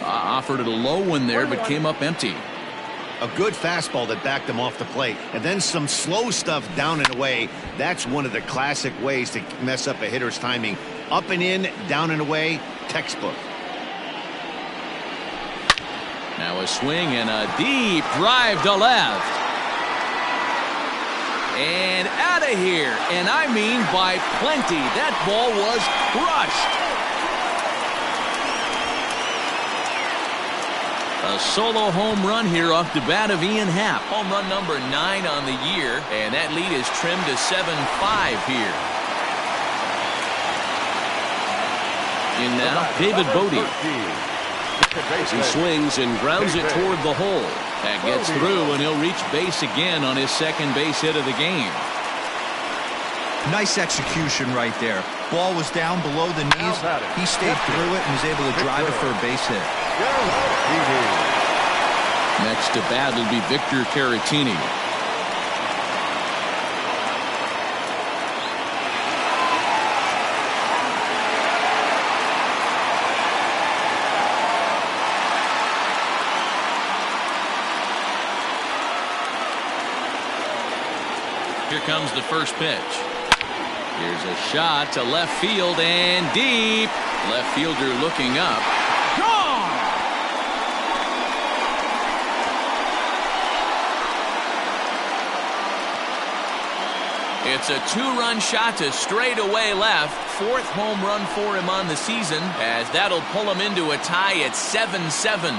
Offered it a low one there, but came up empty. A good fastball that backed him off the plate, and then some slow stuff down and away. That's one of the classic ways to mess up a hitter's timing. Up and in, down and away, textbook. Now a swing and a deep drive to left. And out of here, and I mean by plenty. That ball was crushed. A solo home run here off the bat of Ian Happ. Home run number 9 on the year, and that lead is trimmed to 7-5 here. In now, David Bodie. As he swings and grounds it toward the hole. That gets through, and he'll reach base again on his second base hit of the game. Nice execution right there. Ball was down below the knees. He stayed through it and was able to drive it for a base hit. Next to bat will be Victor Caratini. Here comes the first pitch. Here's a shot to left field and deep. Left fielder looking up. Gone! It's a 2-run shot to straightaway left. 4th home run for him on the season, as that'll pull him into a tie at 7-7.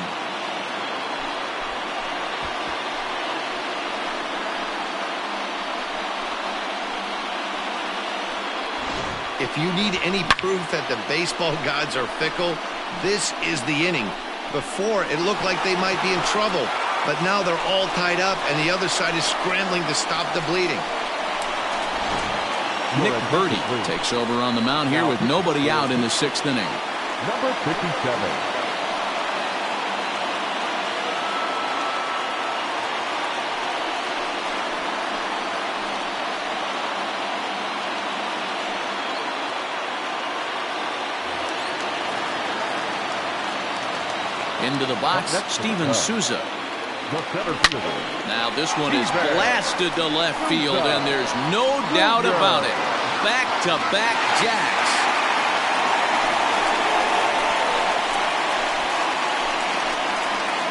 If you need any proof that the baseball gods are fickle, this is the inning. Before, it looked like they might be in trouble, but now they're all tied up, and the other side is scrambling to stop the bleeding. Nick Birdie takes over on the mound here with nobody out in the 6th inning. Number 57. Into the box, Steven Souza. The center fielder. Now this one is blasted to left field, and there's no doubt about it. Back-to-back jacks.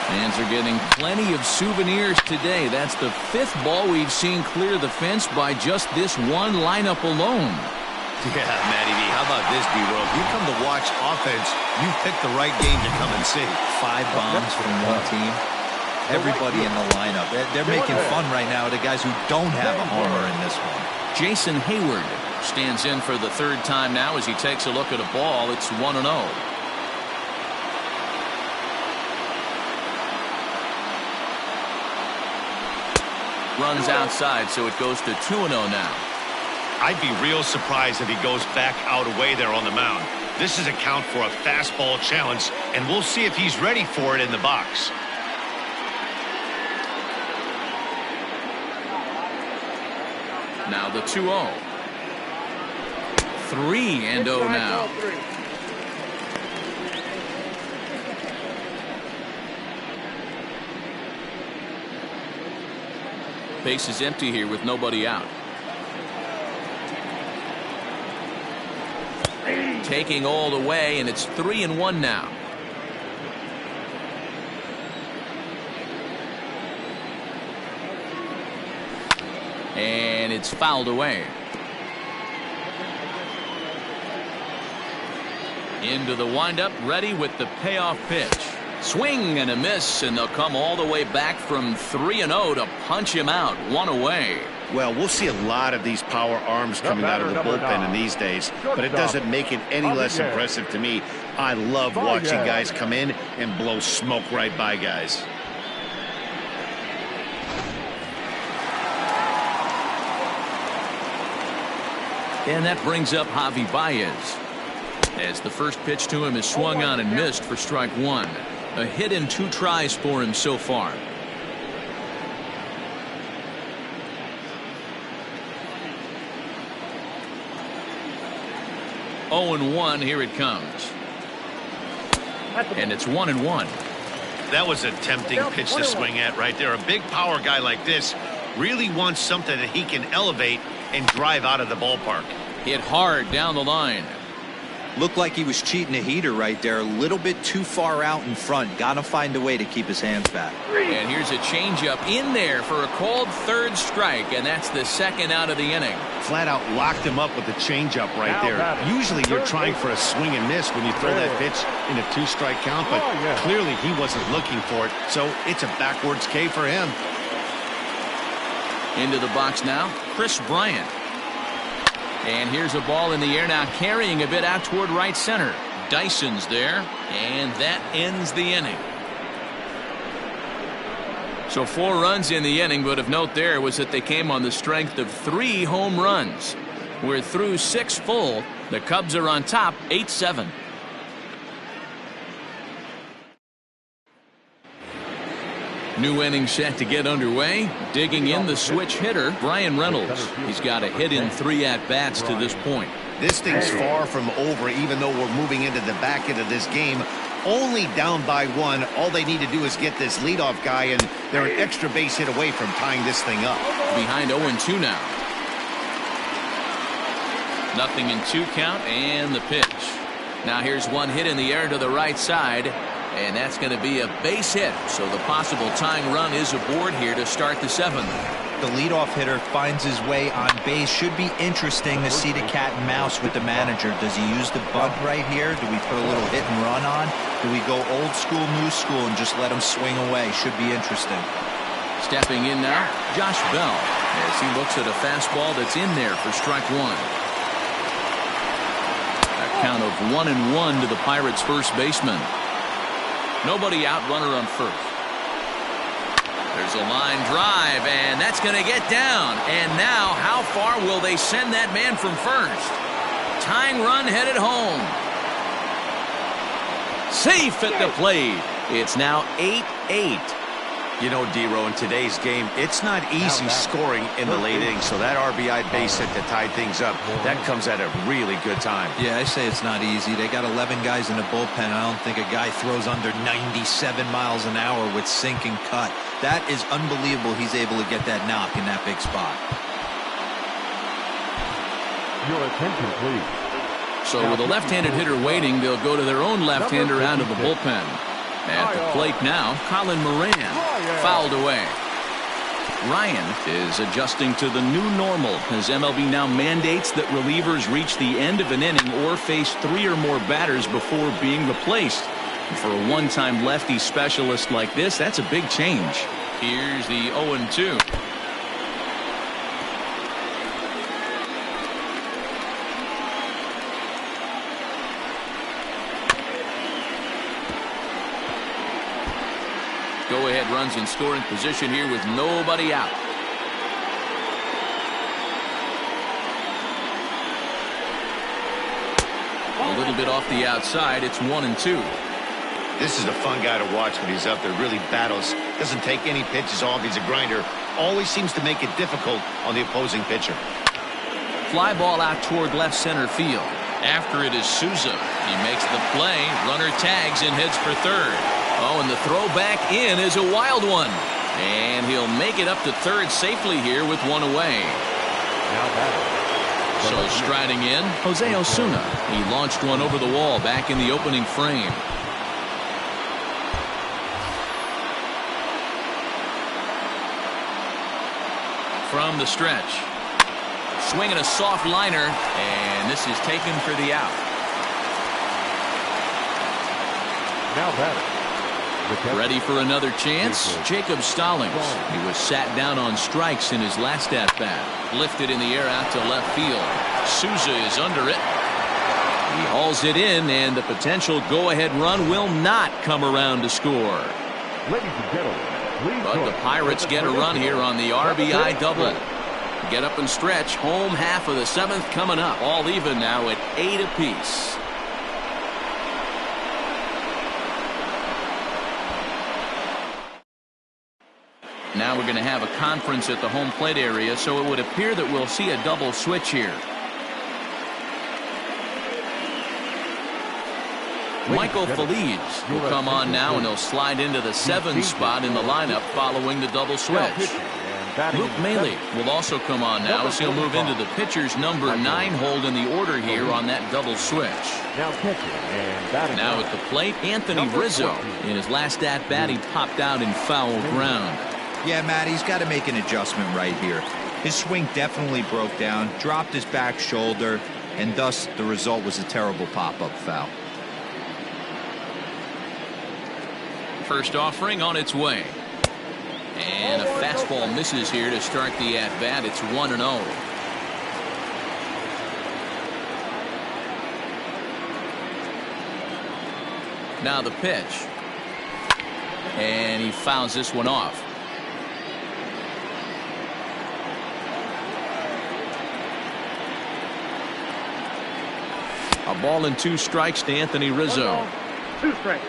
Fans are getting plenty of souvenirs today. That's the 5th ball we've seen clear the fence by just this one lineup alone. Yeah, Matty V, how about this, B-World? You come to watch offense, you picked the right game to come and see. 5 bombs from one team. Everybody in the lineup. They're making fun right now of the guys who don't have a homer in this one. Jason Hayward stands in for the 3rd time now as he takes a look at a ball. It's 1-0. Runs outside, so it goes to 2-0 now. I'd be real surprised if he goes back out away there on the mound. This is a count for a fastball challenge, and we'll see if he's ready for it in the box. Now the 2-0. 3-0 now. Base is empty here with nobody out. Taking all the way, and it's 3-1 now. And it's fouled away. Into the windup, ready with the payoff pitch. Swing and a miss, and they'll come all the way back from 3-0 to punch him out. 1 away. Well, we'll see a lot of these power arms coming out of the bullpen in these days, but it doesn't make it any less impressive to me. I love watching guys come in and blow smoke right by guys. And that brings up Javi Baez, as the first pitch to him is swung on and missed for strike 1. A hit in 2 tries for him so far. Oh, 0-1, here it comes. And it's 1-1. That was a tempting pitch to swing at right there. A big power guy like this really wants something that he can elevate and drive out of the ballpark. Hit hard down the line. Looked like he was cheating a heater right there. A little bit too far out in front. Got to find a way to keep his hands back. And here's a changeup in there for a called 3rd strike, and that's the 2nd out of the inning. Flat out locked him up with the changeup right there. Usually you're trying for a swing and miss when you throw that pitch in a 2-strike count, but clearly he wasn't looking for it, so it's a backwards K for him. Into the box now, Chris Bryant. And here's a ball in the air now, carrying a bit out toward right center. Dyson's there, and that ends the inning. So 4 runs in the inning, but of note there was that they came on the strength of 3 home runs. We're through 6 full. The Cubs are on top, 8-7. New inning set to get underway. Digging in the switch hitter, Brian Reynolds. He's got a hit in 3 at-bats to this point. This thing's far from over, even though we're moving into the back end of this game. Only down by 1. All they need to do is get this leadoff guy, and they're an extra base hit away from tying this thing up. Behind 0-2 now. Nothing in 2 count, and the pitch. Now here's one hit in the air to the right side. And that's going to be a base hit. So the possible tying run is aboard here to start the 7th. the leadoff hitter finds his way on base. Should be interesting to see the cat and mouse with the manager. Does he use the bunt right here? Do we put a little hit and run on? Do we go old school, new school, and just let him swing away? Should be interesting. Stepping in now, Josh Bell, as he looks at a fastball that's in there for strike one. A count of 1-1 to the Pirates' first baseman. Nobody out, runner on first. There's a line drive, and that's going to get down. And now, how far will they send that man from first? Tying run headed home. Safe at the plate. It's now 8-8. You know, D-Row, in today's game, it's not easy scoring in the late innings, so that RBI base hit to tie things up, that comes at a really good time. Yeah, I say it's not easy. They got 11 guys in the bullpen. I don't think a guy throws under 97 miles an hour with sink and cut. That is unbelievable he's able to get that knock in that big spot. Your attention, please. So with a left-handed hitter waiting, they'll go to their own left-hander out of the bullpen. At the plate now, Colin Moran, fouled away. Ryan is adjusting to the new normal as MLB now mandates that relievers reach the end of an inning or face 3 or more batters before being replaced. And for a one-time lefty specialist like this, that's a big change. Here's the 0-2. Go-ahead runs in scoring position here with nobody out. A little bit off the outside. It's 1-2. This is a fun guy to watch when he's up there. Really battles. Doesn't take any pitches off. He's a grinder. Always seems to make it difficult on the opposing pitcher. Fly ball out toward left center field. After it is Souza. He makes the play. Runner tags and heads for third. Oh, and the throw back in is a wild one. And he'll make it up to third safely here with one away. So striding in, Jose Osuna. He launched one over the wall back in the opening frame. From the stretch. Swinging a soft liner, and this is taken for the out. Now batting. Ready for another chance? Jacob Stallings. He was sat down on strikes in his last at-bat. Lifted in the air out to left field. Souza is under it. He hauls it in, and the potential go-ahead run will not come around to score. Ladies and gentlemen, please But the Pirates get a run here on the RBI double. Get up and stretch. Home half of the 7th coming up. All even now at 8 apiece. Now we're going to have a conference at the home plate area, so it would appear that we'll see a double switch here. Michael Feliz will come on now, and he'll slide into the 7th spot in the lineup following the double switch. Luke Maile will also come on now, as he'll move into the pitcher's number 9 hold in the order here on that double switch. Now at the plate, Anthony Rizzo. In his last at-bat, he popped out in foul ground. Yeah, Matt, he's got to make an adjustment right here. His swing definitely broke down, dropped his back shoulder, and thus the result was a terrible pop-up foul. First offering on its way. And a fastball misses here to start the at-bat. It's 1-0. Now the pitch. And he fouls this one off. A ball and 2 strikes to Anthony Rizzo. 2 strikes.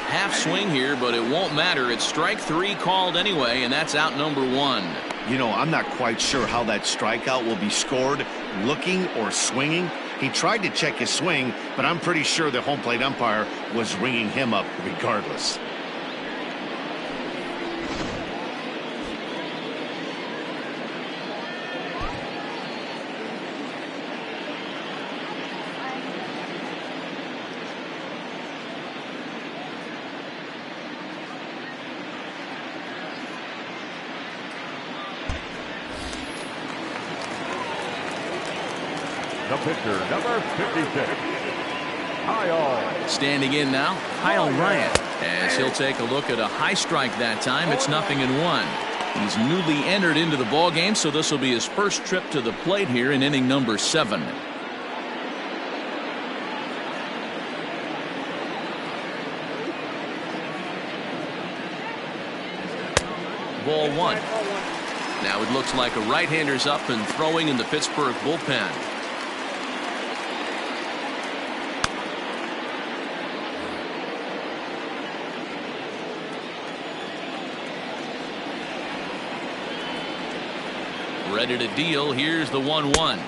Half swing here, but it won't matter. It's strike 3 called anyway, and that's out number 1. You know, I'm not quite sure how that strikeout will be scored, looking or swinging. He tried to check his swing, but I'm pretty sure the home plate umpire was ringing him up regardless. The pitcher, number 56, Kyle. Standing in now, Kyle Ryan, as he'll take a look at a high strike that time. It's 0-1. He's newly entered into the ball game, so this will be his first trip to the plate here in inning number 7. Ball 1. Now it looks like a right-hander's up and throwing in the Pittsburgh bullpen. Ready to deal. Here's the 1-1.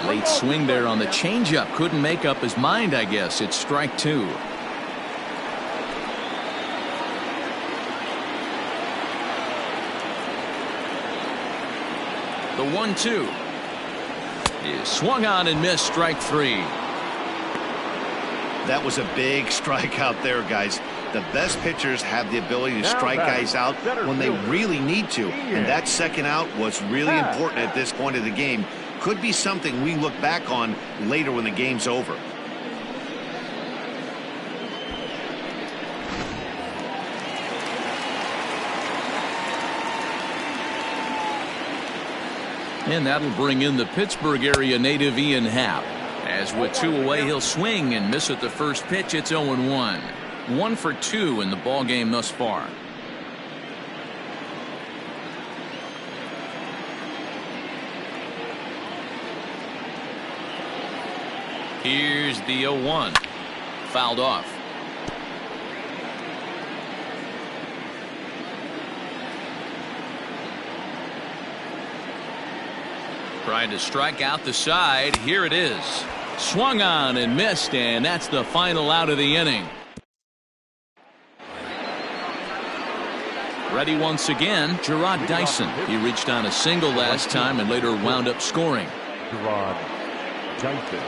Late swing there on the changeup. Couldn't make up his mind, I guess. It's strike 2. The 1-2 is swung on and missed. Strike 3. That was a big strikeout there, guys. The best pitchers have the ability to strike guys out when they really need to. And that second out was really important at this point of the game. Could be something we look back on later when the game's over. And that'll bring in the Pittsburgh area native Ian Happ. As with 2 away, he'll swing and miss at the first pitch. It's 0-1. 1 for 2 in the ball game thus far. Here's the 0-1. Fouled off. Trying to strike out the side. Here it is. Swung on and missed, and that's the final out of the inning. Ready once again, Gerard Dyson. He reached on a single last time and later wound up scoring. Gerard Dyson.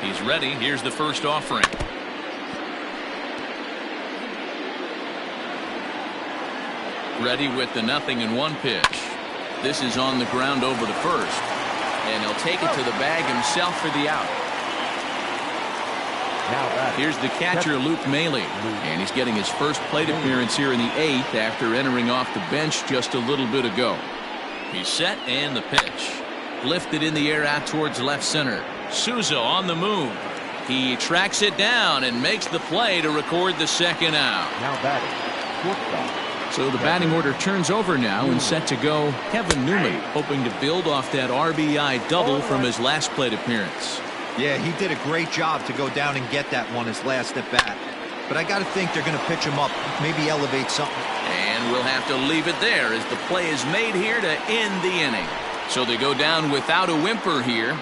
He's ready. Here's the first offering. Ready with the 0-1 pitch. This is on the ground over to first. And he'll take it to the bag himself for the out. Here's the catcher, Luke Maley. And he's getting his first plate appearance here in the 8th after entering off the bench just a little bit ago. He's set and the pitch. Lifted in the air out towards left center. Souza on the move. He tracks it down and makes the play to record the second out. Now batting, shortstop. So the batting order turns over now and set to go Kevin Newman, hoping to build off that RBI double from his last plate appearance. Yeah, he did a great job to go down and get that one his last at bat. But I got to think they're going to pitch him up, maybe elevate something. And we'll have to leave it there as the play is made here to end the inning. So they go down without a whimper here.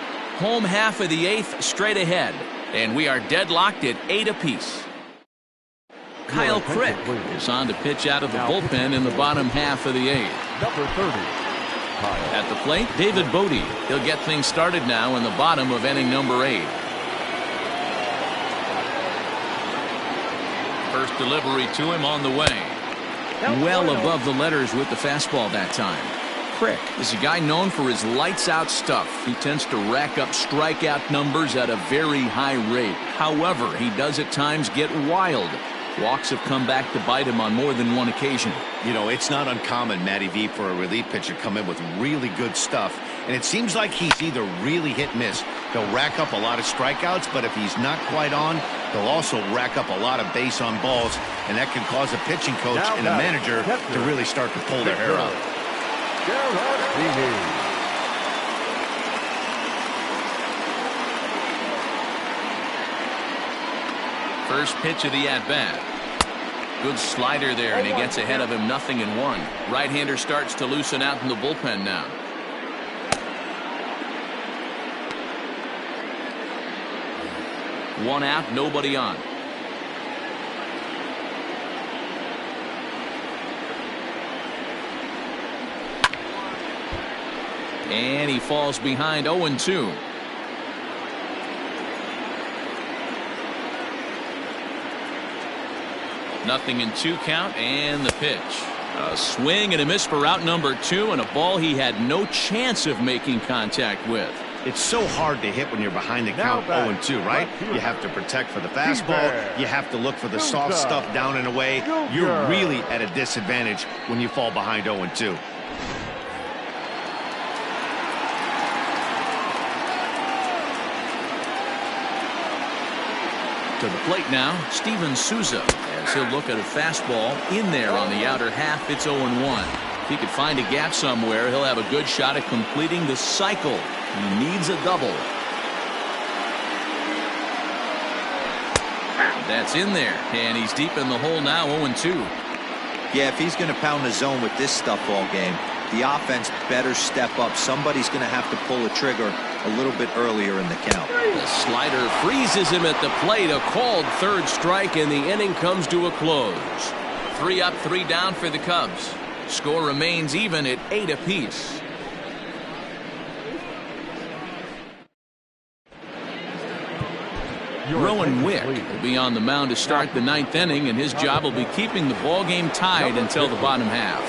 Home half of the 8th straight ahead. And we are deadlocked at 8 apiece. Kyle Crick is on to pitch out of the bullpen in the bottom half of the 8th. Number 30. At the plate, David Bodie. He'll get things started now in the bottom of inning number 8. First delivery to him on the way. Well above the letters with the fastball that time. Crick is a guy known for his lights-out stuff. He tends to rack up strikeout numbers at a very high rate. However, he does at times get wild. Walks have come back to bite him on more than one occasion. You know, it's not uncommon, Matty V, for a relief pitcher to come in with really good stuff. And it seems like he's either really hit-miss. He'll rack up a lot of strikeouts, but if he's not quite on, he'll also rack up a lot of base on balls. And that can cause a pitching coach and a manager to really start to pull their hair out. First pitch of the at-bat. Good slider there, and he gets ahead of him 0-1. Right-hander starts to loosen out in the bullpen now. One out, nobody on. And he falls behind 0-2. Nothing in 2 count, and the pitch. A swing and a miss for out number 2, and a ball he had no chance of making contact with. It's so hard to hit when you're behind the count 0-2, right? You have to protect for the fastball. You have to look for the soft stuff down and away. You're really at a disadvantage when you fall behind 0-2. To the plate now, Steven Souza, as he'll look at a fastball in there on the outer half. It's 0-1. If he could find a gap somewhere, he'll have a good shot at completing the cycle. He needs a double. That's in there, and he's deep in the hole now, 0-2. Yeah, if he's going to pound the zone with this stuff all game, the offense better step up. Somebody's going to have to pull a trigger a little bit earlier in the count. The slider freezes him at the plate. A called third strike, and the inning comes to a close. 3 up, 3 down for the Cubs. Score remains even at 8 apiece. Rowan Wick will be on the mound to start the 9th inning, and his job will be keeping the ball game tied until the bottom half.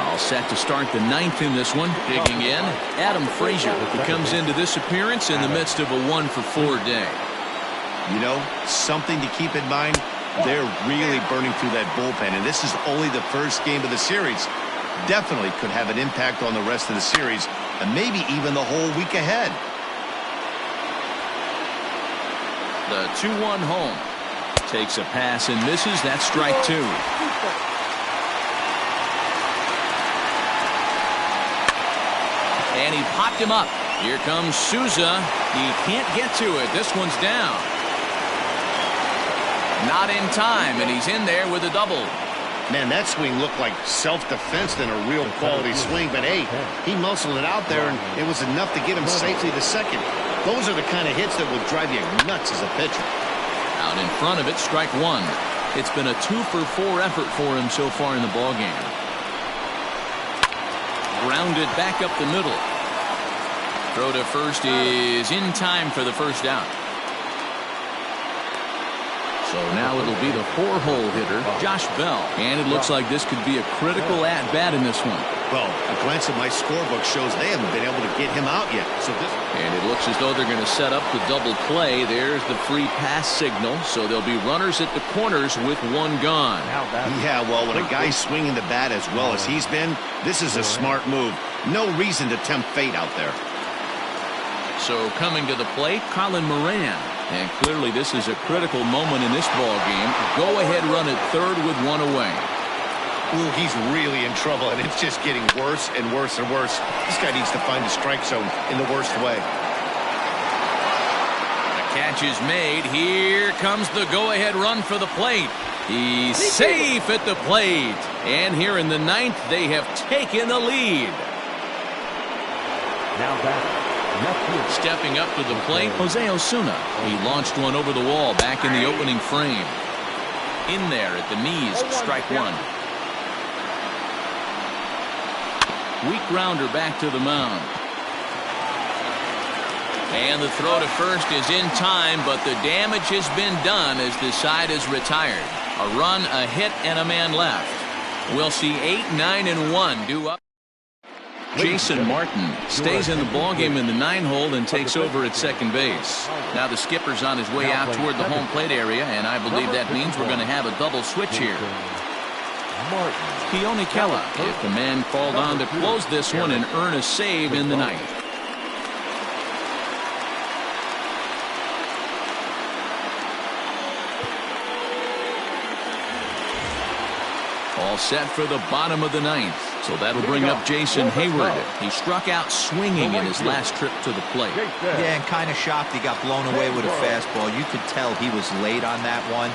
All set to start the 9th in this one. Digging in, Adam Frazier, who comes into this appearance in the midst of a 1-for-4 day. You know, something to keep in mind, they're really burning through that bullpen, and this is only the first game of the series. Definitely could have an impact on the rest of the series, and maybe even the whole week ahead. The 2-1 home. Takes a pass and misses. That's strike 2. And he popped him up. Here comes Souza. He can't get to it. This one's down. Not in time, and he's in there with a double. Man, that swing looked like self-defense than a real quality swing, but hey, he muscled it out there, and it was enough to get him safely to second. Those are the kind of hits that will drive you nuts as a pitcher. Out in front of it, strike 1. It's been a 2-for-4 effort for him so far in the ballgame. Grounded back up the middle. Throw to first is in time for the first out. So now it'll be the 4-hole hitter, Josh Bell. And it looks like this could be a critical at-bat in this one. Well, a glance at my scorebook shows they haven't been able to get him out yet. And it looks as though they're going to set up the double play. There's the free pass signal. So there'll be runners at the corners with 1 gone. Yeah, well, when a guy's swinging the bat as well as he's been, this is a smart move. No reason to tempt fate out there. So coming to the plate, Colin Moran. And clearly this is a critical moment in this ball game. Go ahead run at third with 1 away. Ooh, he's really in trouble, and it's just getting worse and worse and worse. This guy needs to find the strike zone in the worst way. The catch is made. Here comes the go-ahead run for the plate. He's safe at the plate. And here in the 9th, they have taken the lead. Now back. Stepping up to the plate, Jose Osuna. He launched one over the wall back in the opening frame. In there at the knees, strike 1. Weak grounder back to the mound. And the throw to first is in time, but the damage has been done as the side is retired. A run, a hit, and a man left. We'll see 8, 9, and 1 due up. Jason Martin stays in the ballgame in the 9-hole and takes over at second base. Now the skipper's on his way out toward the home plate area, and I believe that means we're going to have a double switch here. Keone Kela, if the man called on to close this one and earn a save in the 9th. All set for the bottom of the 9th. So that'll bring up Jason Hayward. He struck out swinging in his last trip to the plate. Yeah, and kind of shocked he got blown away with a fastball. You could tell he was late on that one.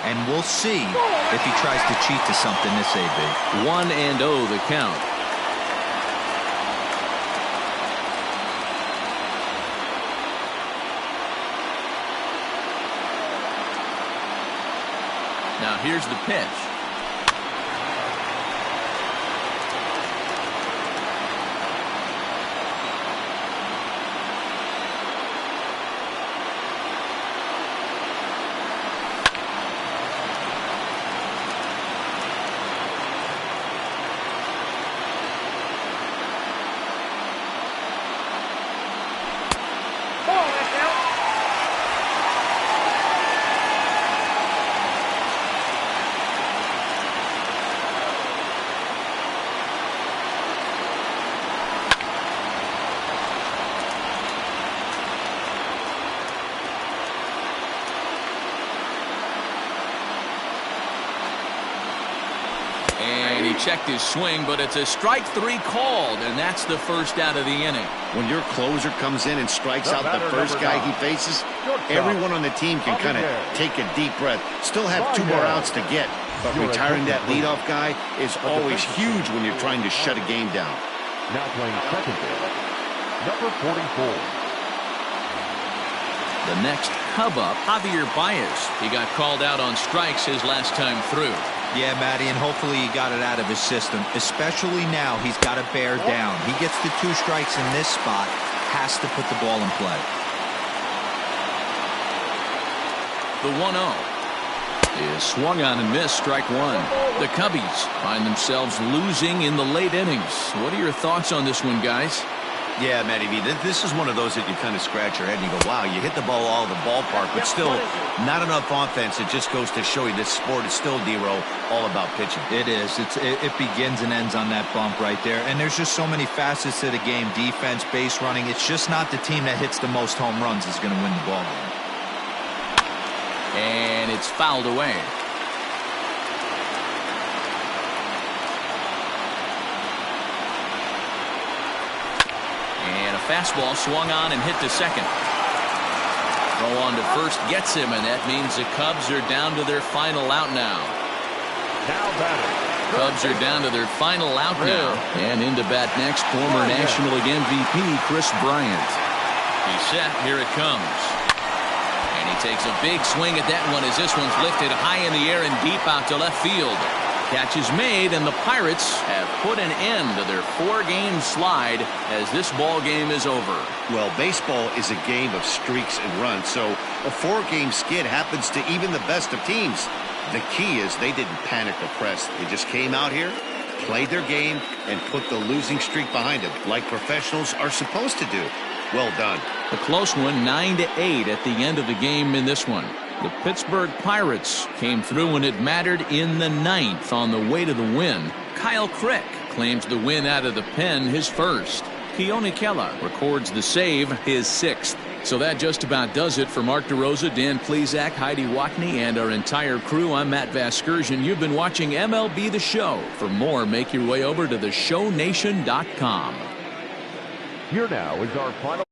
And we'll see if he tries to cheat to something this AB. 1-0 the count. Now here's the pitch. And he checked his swing, but it's a strike 3 called, and that's the first out of the inning. When your closer comes in and strikes out the first guy he faces, everyone on the team can kind of take a deep breath. Still have 2 more outs to get, but retiring that leadoff guy is always huge when you're trying to shut a game down. Now playing second base, number 44. The next Cub up, Javier Baez. He got called out on strikes his last time through. Yeah, Matty, and hopefully he got it out of his system. Especially now, he's got to bear down. He gets the 2 strikes in this spot, has to put the ball in play. The 1-0 is swung on and missed, strike 1. The Cubbies find themselves losing in the late innings. What are your thoughts on this one, guys? Yeah, Matty V, this is one of those that you kind of scratch your head and you go, wow, you hit the ball all the ballpark, but still not enough offense. It just goes to show you this sport is still, D-Row, all about pitching. It is. It begins and ends on that bump right there. And there's just so many facets to the game. Defense, base running. It's just not the team that hits the most home runs is going to win the ball game. And it's fouled away. And a fastball swung on and hit to second. Throw on to first gets him, and that means the Cubs are down to their final out now. Cubs are down to their final out now. And into bat next, former National League MVP Chris Bryant. He's set. Here it comes. And he takes a big swing at that one as this one's lifted high in the air and deep out to left field. Catch is made, and the Pirates have put an end to their 4-game slide as this ball game is over. Well, baseball is a game of streaks and runs, so a 4-game skid happens to even the best of teams. The key is they didn't panic or press. They just came out here, played their game, and put the losing streak behind them, like professionals are supposed to do. Well done. A close one, 9-8 at the end of the game in this one. The Pittsburgh Pirates came through when it mattered in the 9th on the way to the win. Kyle Crick claims the win out of the pen, his first. Keone Kela records the save, his 6th. So that just about does it for Mark DeRosa, Dan Plesac, Heidi Watney, and our entire crew. I'm Matt Vasgersian. You've been watching MLB The Show. For more, make your way over to theshownation.com. Here now is our final.